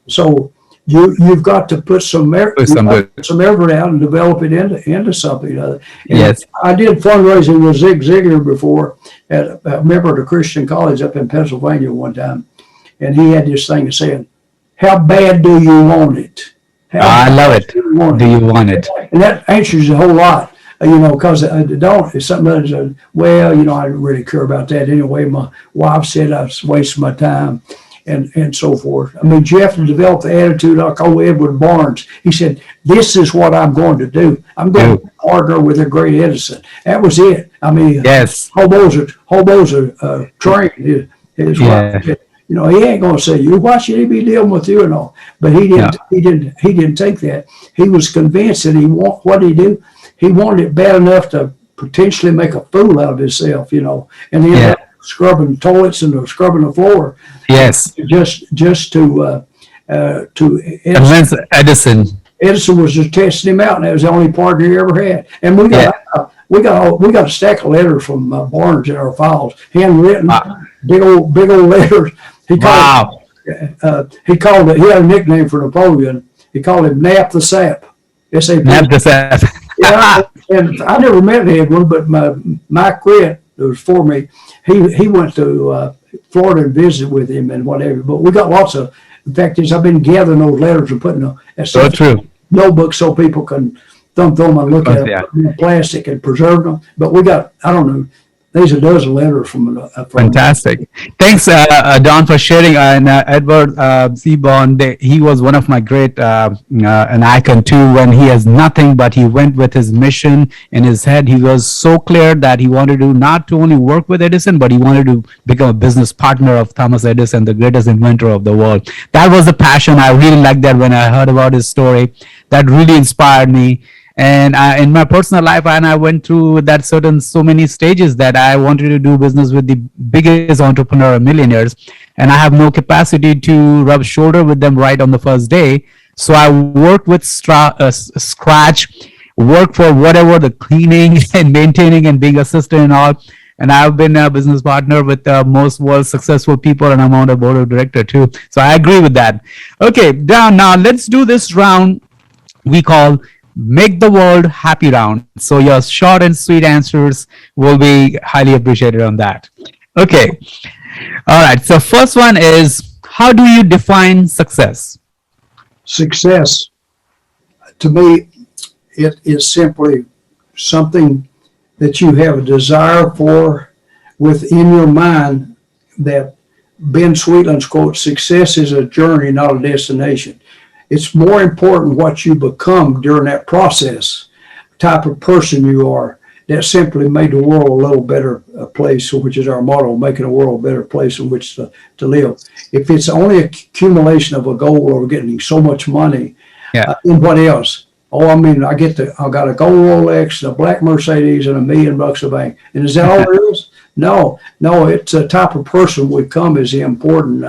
So you've got to put some effort out and develop it into something other. Yes. I did fundraising with Zig Ziglar before at a member of the Christian college up in Pennsylvania one time, and he had this thing saying, "How bad do you want it?" I love it. Do you want it? And that answers a whole lot, because it's something that is, well, I don't really care about that anyway. My wife said I was wasting my time, and so forth. I mean, you have to develop the attitude like Edward Barnes. He said, "This is what I'm going to do. I'm going to partner with a great Edison." That was it. I mean, yes. hobos are trained. His wife said, he ain't going to say, "You why should he be dealing with you?" and all. But he didn't. He didn't take that. He was convinced that what did he do? He wanted it bad enough to potentially make a fool out of himself, and he ended up scrubbing toilets and scrubbing the floor. Yes. Just to convince Edison. Edison was just testing him out, and that was the only partner he ever had. And we got a stack of letters from Barnes in our files, handwritten, big old letters. He called it. He had a nickname for Napoleon. He called him Nap the Sap. Nap the Sap. And I never met Edwin, but Mike Quitt, who was for me, he went to Florida and visited with him and whatever. But we got lots of. In fact, I've been gathering those letters and putting them. So true. notebooks so people can thumb through them and look at Yeah. them in plastic and preserve them. But we got, I don't know, there's a dozen letters from Fantastic. Thanks, Don, for sharing. And Edward Seaborn, he was one of my great an icon too. When he has nothing, but he went with his mission in his head. He was so clear that he wanted to not to only work with Edison, but he wanted to become a business partner of Thomas Edison, the greatest inventor of the world. That was the passion. I really liked that when I heard about his story. That really inspired me. And in my personal life, and I went through that so many stages that I wanted to do business with the biggest entrepreneur and millionaires, and I have no capacity to rub shoulder with them right on the first day. So I worked with scratch, worked for whatever the cleaning and maintaining and being assistant and all. And I've been a business partner with most world successful people, and I'm on the board of director too. So I agree with that. Okay, now let's do this round we call Make the World Happy Round. So your short and sweet answers will be highly appreciated on that. Okay. All right. So first one is, how do you define success? Success, to me, it is simply something that you have a desire for within your mind. That Ben Sweetland's quote, success is a journey, not a destination. It's more important what you become during that process, type of person you are, that simply made the world a little better place, which is our motto, making the world a better place in which to live. If it's only a accumulation of a goal or getting so much money, then what else? Oh, I mean, I got a gold Rolex, a black Mercedes, and $1 million a bank. And is that all there is? No, it's a type of person we become is the important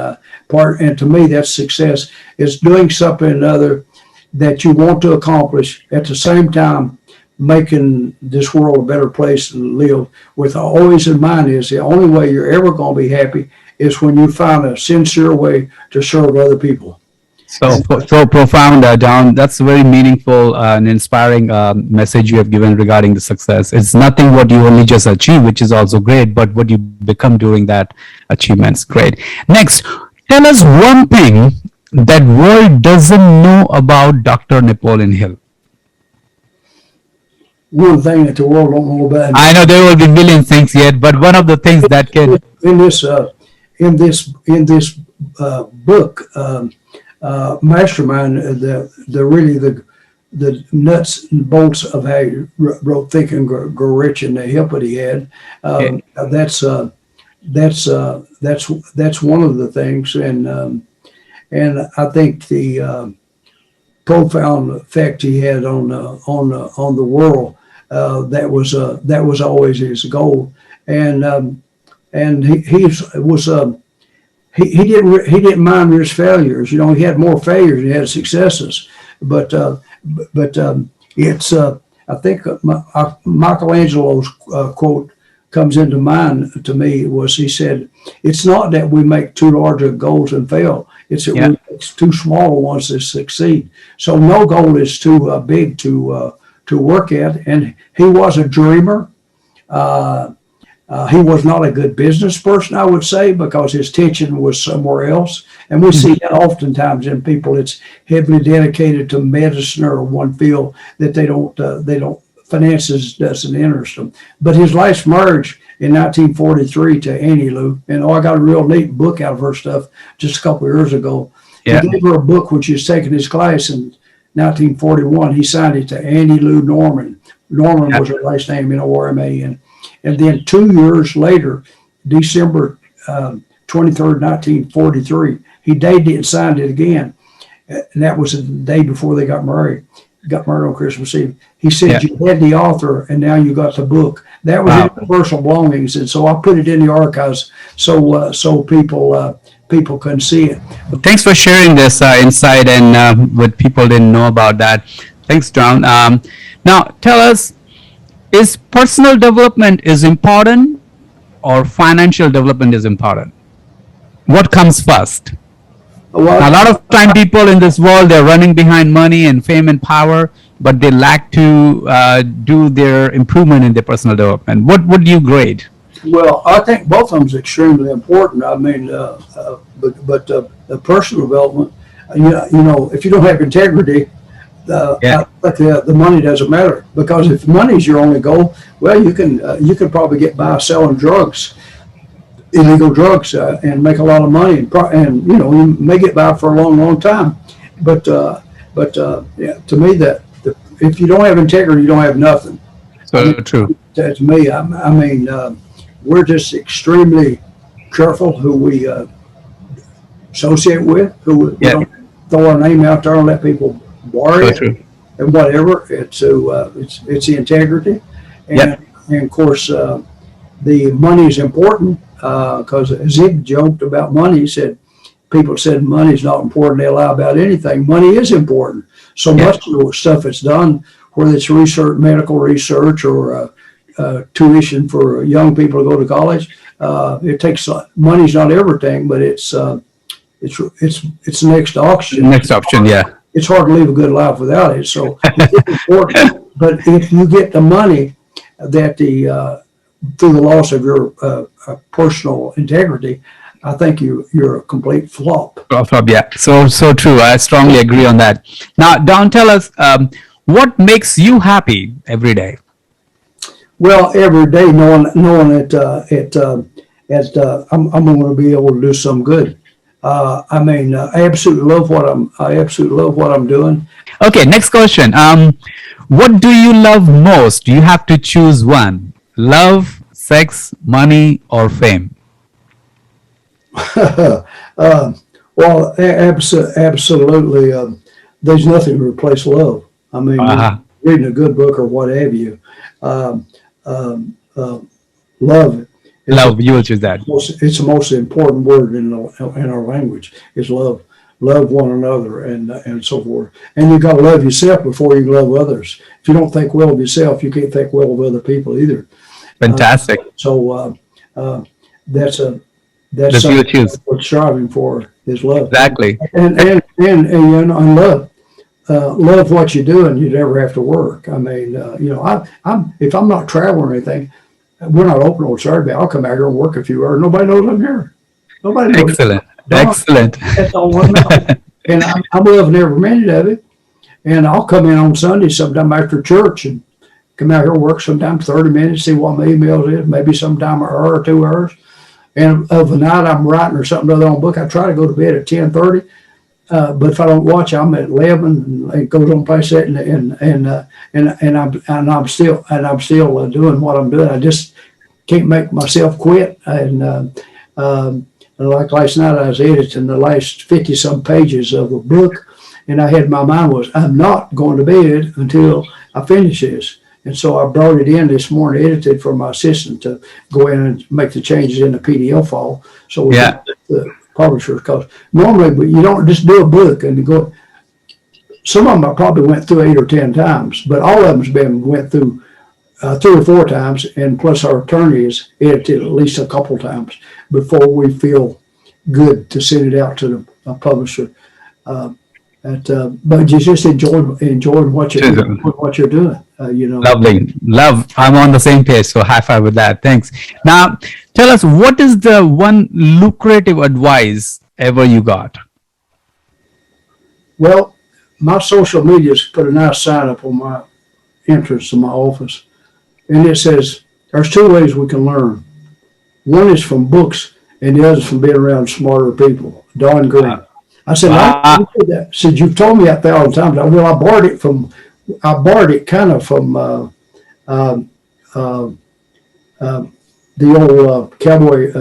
part. And to me, that's success. It's doing something other that you want to accomplish at the same time, making this world a better place to live, with always in mind is the only way you're ever going to be happy is when you find a sincere way to serve other people. So profound, Don. That's a very meaningful and inspiring message you have given regarding the success. It's nothing what you only just achieve, which is also great, but what you become during that achievement's great. Next, tell us one thing that world doesn't know about Dr. Napoleon Hill. One thing that the world don't know about. I know there will be million things yet, but one of the things that can in this book. Mastermind, the nuts and bolts of how he wrote Think and Grow Rich and the help that he had. That's one of the things, and I think the profound effect he had on the world, that was always his goal, and he didn't mind his failures. You know, he had more failures than he had successes. But it's I think Michelangelo's quote comes into mind to me. He said, "It's not that we make too large of goals and fail. It's that we make too small ones that succeed. So no goal is too big to work at." And he was a dreamer. He was not a good business person, I would say, because his attention was somewhere else. And we see that oftentimes in people that's heavily dedicated to medicine or one field that they don't finances doesn't interest them. But his life's marriage in 1943 to Annie Lou, and I got a real neat book out of her stuff just a couple of years ago. Yeah. He gave her a book when she was taking his class in 1941. He signed it to Annie Lou Norman. Norman was her last name, ORMAN. And then 2 years later, December 23rd, 1943, he dated it and signed it again. And that was the day before they got married. Got married on Christmas Eve. He said, you had the author and now you got the book. That was in personal belongings. And so I put it in the archives so people can see it. Thanks for sharing this insight and what people didn't know about that. Thanks, John. Now, tell us, is personal development is important or financial development is important? What comes first? Well, a lot of time people in this world, they're running behind money and fame and power, but they lack to do their improvement in their personal development. What would you grade? Well, I think both of them is extremely important. I mean, but the personal development, you know, if you don't have integrity, Yeah. I think the money doesn't matter, because if money's your only goal, well, you can probably get by selling drugs, illegal drugs, and make a lot of money, and you may get by for a long, long time. But yeah, to me, if you don't have integrity, you don't have nothing. I So mean, true. to me, I mean, we're just extremely careful who we associate with, who we Yeah. don't throw our name out there and let people borrow So it true. and whatever. It's the integrity, and Yep. of course the money is important, because Zig joked about money. He said people said money is not important. They lie about anything. Money is important. So Yeah. much of the stuff that's done, whether it's research, medical research, or tuition for young people to go to college, it takes money's not everything, but it's the next to oxygen. Next option. Yeah. It's hard to live a good life without it. So it's important. But if you get the money that through the loss of your personal integrity, I think you're a complete flop. Yeah. So true. I strongly agree on that. Now, Don, tell us what makes you happy every day. Well, every day knowing that I'm going to be able to do some good. I mean, I absolutely love what I'm doing. Okay. Next question. What do you love most? You have to choose one. Love, sex, money, or fame. Well, absolutely. There's nothing to replace love. I mean, Uh-huh. reading a good book or what have you. Love is Love. You will choose that. it's the most important word in our language is love. Love one another and so forth. And you got to love yourself before you love others. If you don't think well of yourself, you can't think well of other people either. Fantastic. That's That's you something choose. we're striving for is love. Exactly. And love what you do, and you never have to work. I mean, I'm if I'm not traveling or anything, we're not open on Saturday. I'll come out here and work a few hours. Nobody knows I'm here. Nobody knows. Excellent. Darn. Excellent. That's all one out. And I'm loving every minute of it. And I'll come in on Sunday sometime after church and come out here and work sometimes 30 minutes, see what my emails is, maybe sometime an hour or 2 hours. And of the night I'm writing or something other on a book, I try to go to bed at 10:30. But if I don't watch, I'm at 11, and it goes on past that, and I'm still doing what I'm doing. I just can't make myself quit. And like last night, I was editing the last 50 some pages of a book, and I had my mind was I'm not going to bed until I finish this. And so I brought it in this morning, edited for my assistant to go in and make the changes in the PDF file. So Yeah. the publisher, because normally, but you don't just do a book and go. Some of them I probably went through 8 or 10 times, but all of them's went through 3 or 4 times, and plus our attorney has edited at least a couple times before we feel good to send it out to the publisher. But you just enjoy what you're doing. Lovely. Love. I'm on the same page. So high five with that. Thanks. Now, tell us, what is the one lucrative advice ever you got? Well, my social media's put a nice sign up on my entrance to my office, and it says there's 2 ways we can learn. One is from books, and the other is from being around smarter people. Don Green. I said, I did that. I said, you've told me that 1,000 times. Well, I borrowed it kind of from the old cowboy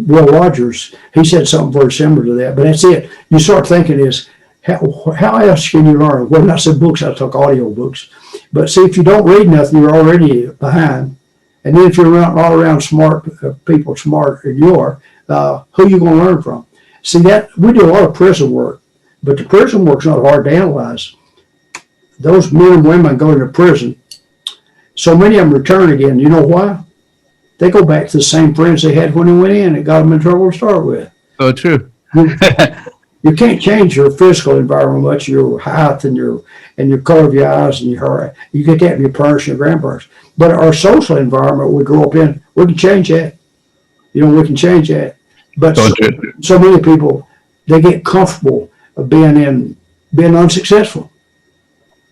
Will Rogers. He said something very similar to that, but that's it. You start thinking is, how else can you learn? When I said books, I took audio books. But see, if you don't read nothing, you're already behind. And then if you're all around smart people, smarter than you are, who are you going to learn from? See, that we do a lot of prison work, but the prison work's not hard to analyze. Those men and women go into prison, so many of them return again. You know why? They go back to the same friends they had when they went in. It got them in trouble to start with. So true. You can't change your physical environment much, your height and your color of your eyes and your hair. You get that from your parents and your grandparents. But our social environment we grew up in, we can change that. We can change that. But so many people, they get comfortable of being unsuccessful.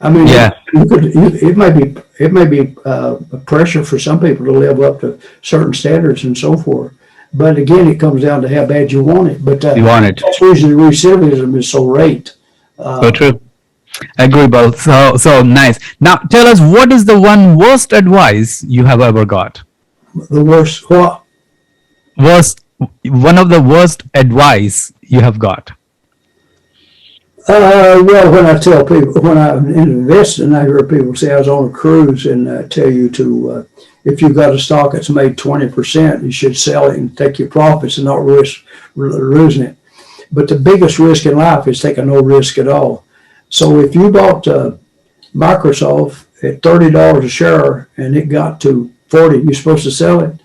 I mean, Yeah. it may be a pressure for some people to live up to certain standards and so forth. But again, it comes down to how bad you want it. But You want it. that's the reason recidivism is so rate. So true. Agreeable. So nice. Now tell us, what is the one worst advice you have ever got? The worst, what? Worst, one of the worst advice you have got. Well, when I tell people, when I invest, and I hear people say I was on a cruise and tell you to, if you've got a stock that's made 20%, you should sell it and take your profits and not risk losing it. But the biggest risk in life is taking no risk at all. So if you bought Microsoft at $30 a share and it got to 40, you're supposed to sell it?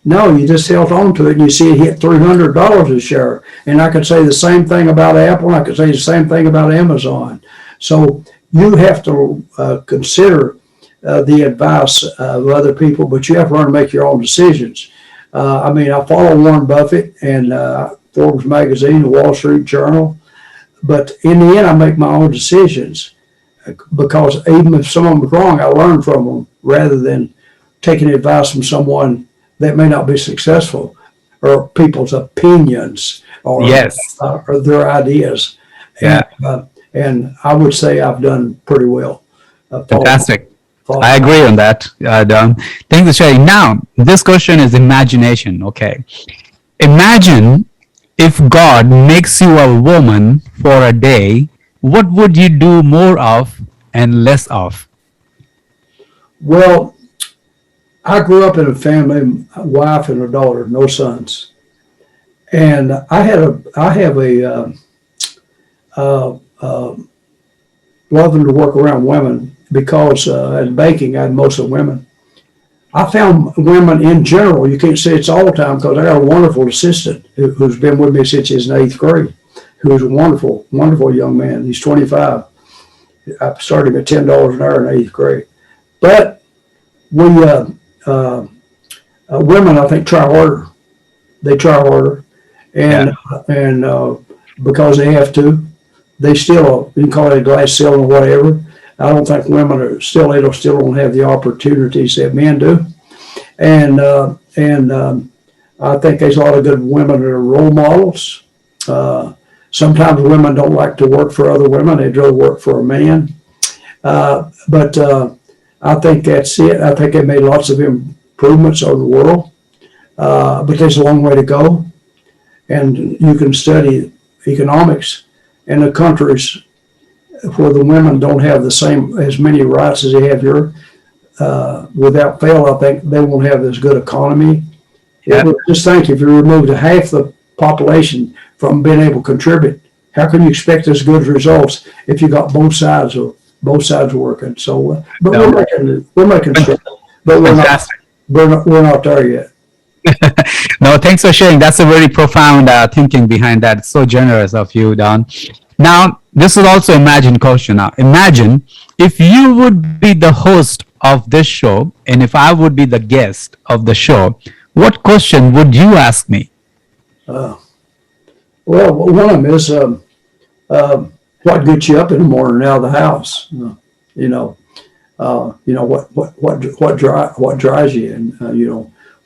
No, you just held on to it and you see it hit $300 a share. And I could say the same thing about Apple, and I could say the same thing about Amazon. So you have to consider the advice of other people, but you have to learn to make your own decisions. I mean, I follow Warren Buffett and Forbes magazine, the Wall Street Journal, but in the end, I make my own decisions because even if someone was wrong, I learn from them rather than taking advice from someone that may not be successful, or people's opinions, or, Yes. or their ideas. Yeah. And I would say I've done pretty well. Fantastic. I agree on that, Don. Thanks for sharing. Now, this question is imagination. Okay. Imagine if God makes you a woman for a day, what would you do more of and less of? Well, I grew up in a family, a wife and a daughter, no sons, and I have a loving to work around women because in banking I had mostly women. I found women in general. You can't say it's all the time because I got a wonderful assistant who's been with me since he's in 8th grade, who's a wonderful, wonderful young man. He's 25. I started him at $10 an hour in 8th grade, but we. Women, I think, try harder. They try harder, and because they have to, they still, you can call it a glass ceiling or whatever. I don't think women are still don't have the opportunities that men do, and I think there's a lot of good women that are role models. Sometimes women don't like to work for other women; they'd rather work for a man. But I think that's it. I think they made lots of improvements on the world, but there's a long way to go. And you can study economics in the countries where the women don't have as many rights as they have here. Without fail, I think they won't have as good economy. Yeah. Just think, if you removed half the population from being able to contribute, how can you expect as good results if you got both sides working? So, but we're making steps, but we're not there yet. No, thanks for sharing. That's a very profound thinking behind that. It's so generous of you, Don. Now, this is also imagine question. Now, imagine if you would be the host of this show and if I would be the guest of the show, what question would you ask me? Well, one of them is what gets you up in the morning out of the house? What drives you, and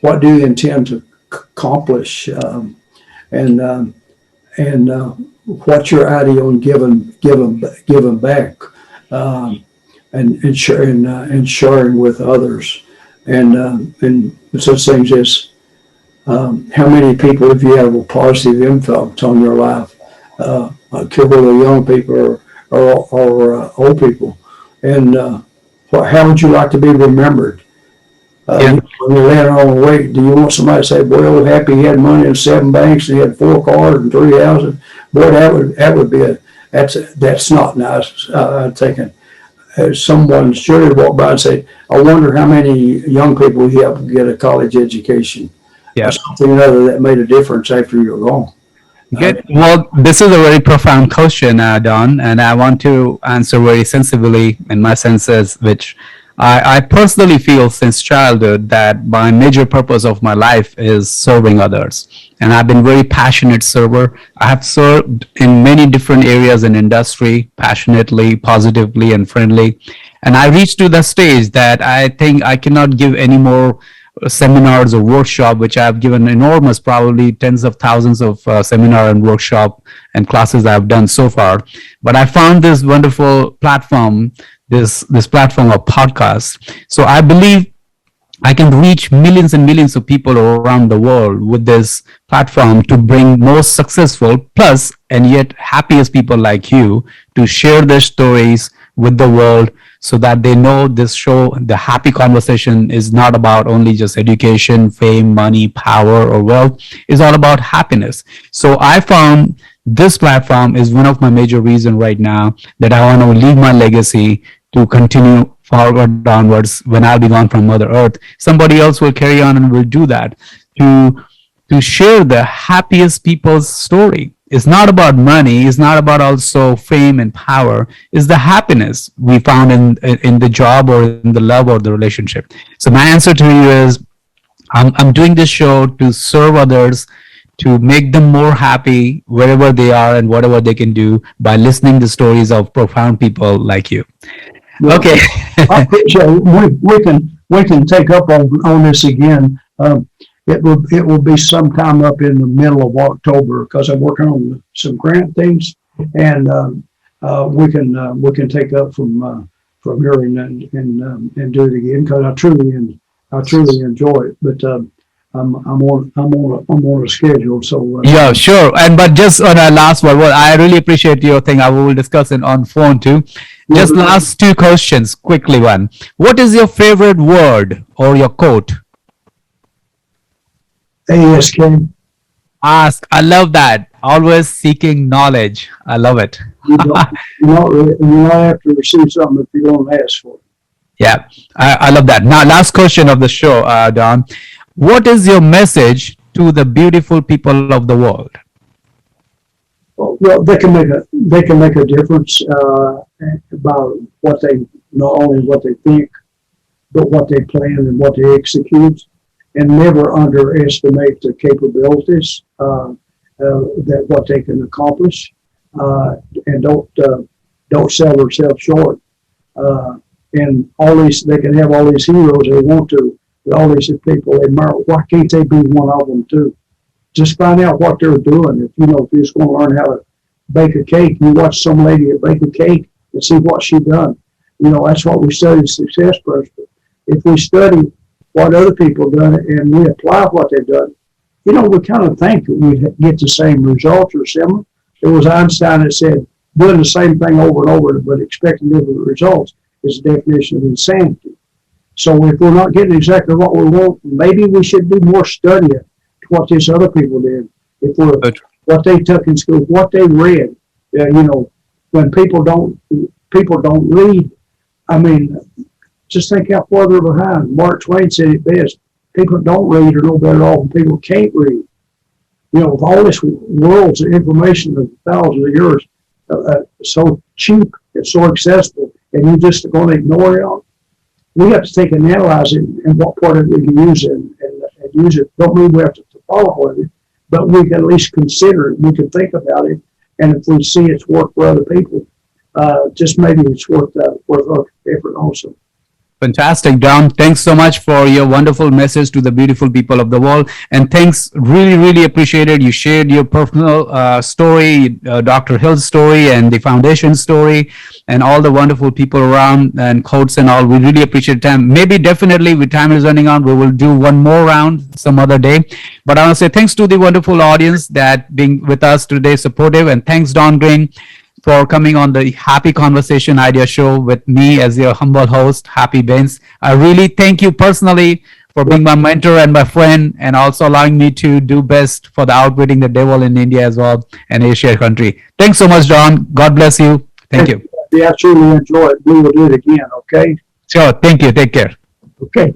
what do you intend to accomplish, and what's your idea on giving back, and sharing with others, and such things as how many people have you had a positive influence on your life, whether they're young people or old people, and how would you like to be remembered? When you're laying on weight, do you want somebody to say, "Boy, Happy he had money in 7 banks and he had 4 cars and 3 houses"? Boy, that would be that's not nice. I'm thinking someone should walk by and say, "I wonder how many young people he helped get a college education." Yeah, or something other that made a difference after you're gone. Good. Well, this is a very profound question, Don, and I want to answer very sensibly in my senses, which I personally feel since childhood that my major purpose of my life is serving others. And I've been very passionate server. I have served in many different areas in industry, passionately, positively, and friendly. And I reached to the stage that I think I cannot give any more seminars or workshop, which I've given enormous, probably tens of thousands of seminar and workshop and classes I've done so far. But I found this wonderful platform, this platform of podcast. So I believe I can reach millions and millions of people around the world with this platform to bring most successful plus and yet happiest people like you to share their stories with the world so that they know this show, the happy conversation, is not about only just education, fame, money, power, or wealth. It's all about happiness. So I found this platform is one of my major reasons right now that I want to leave my legacy to continue forward onwards when I'll be gone from Mother Earth. Somebody else will carry on and will do that to share the happiest people's story. It's not about money. It's not about also fame and power. It's the happiness we found in the job or in the love or the relationship. So my answer to you is I'm doing this show to serve others, to make them more happy wherever they are and whatever they can do by listening to stories of profound people like you. Well, Okay. I appreciate it. We can take up on this again. It will be sometime up in the middle of October because I'm working on some grant things, and we can take up from here and do it again because I truly enjoy it. But I'm on a schedule, so Yeah, sure. And but just on our last one, well, I really appreciate your thing. I will discuss it on phone too. Just last two questions, quickly one. What is your favorite word or your quote? ASK. Ask. I love that. Always seeking knowledge. I love it. You don't have to receive something if you don't ask for it. Yeah, I love that. Now, last question of the show, Don. What is your message to the beautiful people of the world? Well, they can make a difference about what they not only what they think, but what they plan and what they execute, and never underestimate the capabilities that what they can accomplish, and don't sell themselves short. And all these they can have all these heroes they want to, but all these people they admire. Why can't they be one of them too? Just find out what they're doing. If you're just going to learn how to bake a cake, you watch some lady bake a cake and see what she done. That's what we study success principle. If we study what other people done and we apply what they've done, we kind of think that we'd get the same results or similar. It was Einstein that said doing the same thing over and over but expecting different results is the definition of insanity. So if we're not getting exactly what we want, maybe we should do more study to what these other people did. If we're what they took in school, what they read. When people don't read, I mean, just think how far they're behind. Mark Twain said it best: people don't read are no better off than people can't read. With all this world's information of thousands of years, so cheap and so accessible, and you just going to ignore it. We have to take and analyze it and what part of it we can use and use it. Don't mean we have to follow with it, but we can at least consider it. We can think about it, and if we see it's work for other people, just maybe it's worth our effort also. Fantastic, Don. Thanks so much for your wonderful message to the beautiful people of the world. And thanks, really, really appreciated. You shared your personal story, Dr. Hill's story, and the foundation story, and all the wonderful people around and quotes and all. We really appreciate time. Maybe definitely, with time is running out, we will do one more round some other day. But I want to say thanks to the wonderful audience that being with us today, supportive, and thanks, Don Green, for coming on the Happy Conversation Idea Show with me as your humble host, Happy Bains. I really thank you personally for being my mentor and my friend, and also allowing me to do best for the Outwitting the Devil in India as well, and Asia country. Thanks so much, Don. God bless you. Thank you. Yeah, I truly enjoy it. We will do it again, okay? Sure. Thank you. Take care. Okay.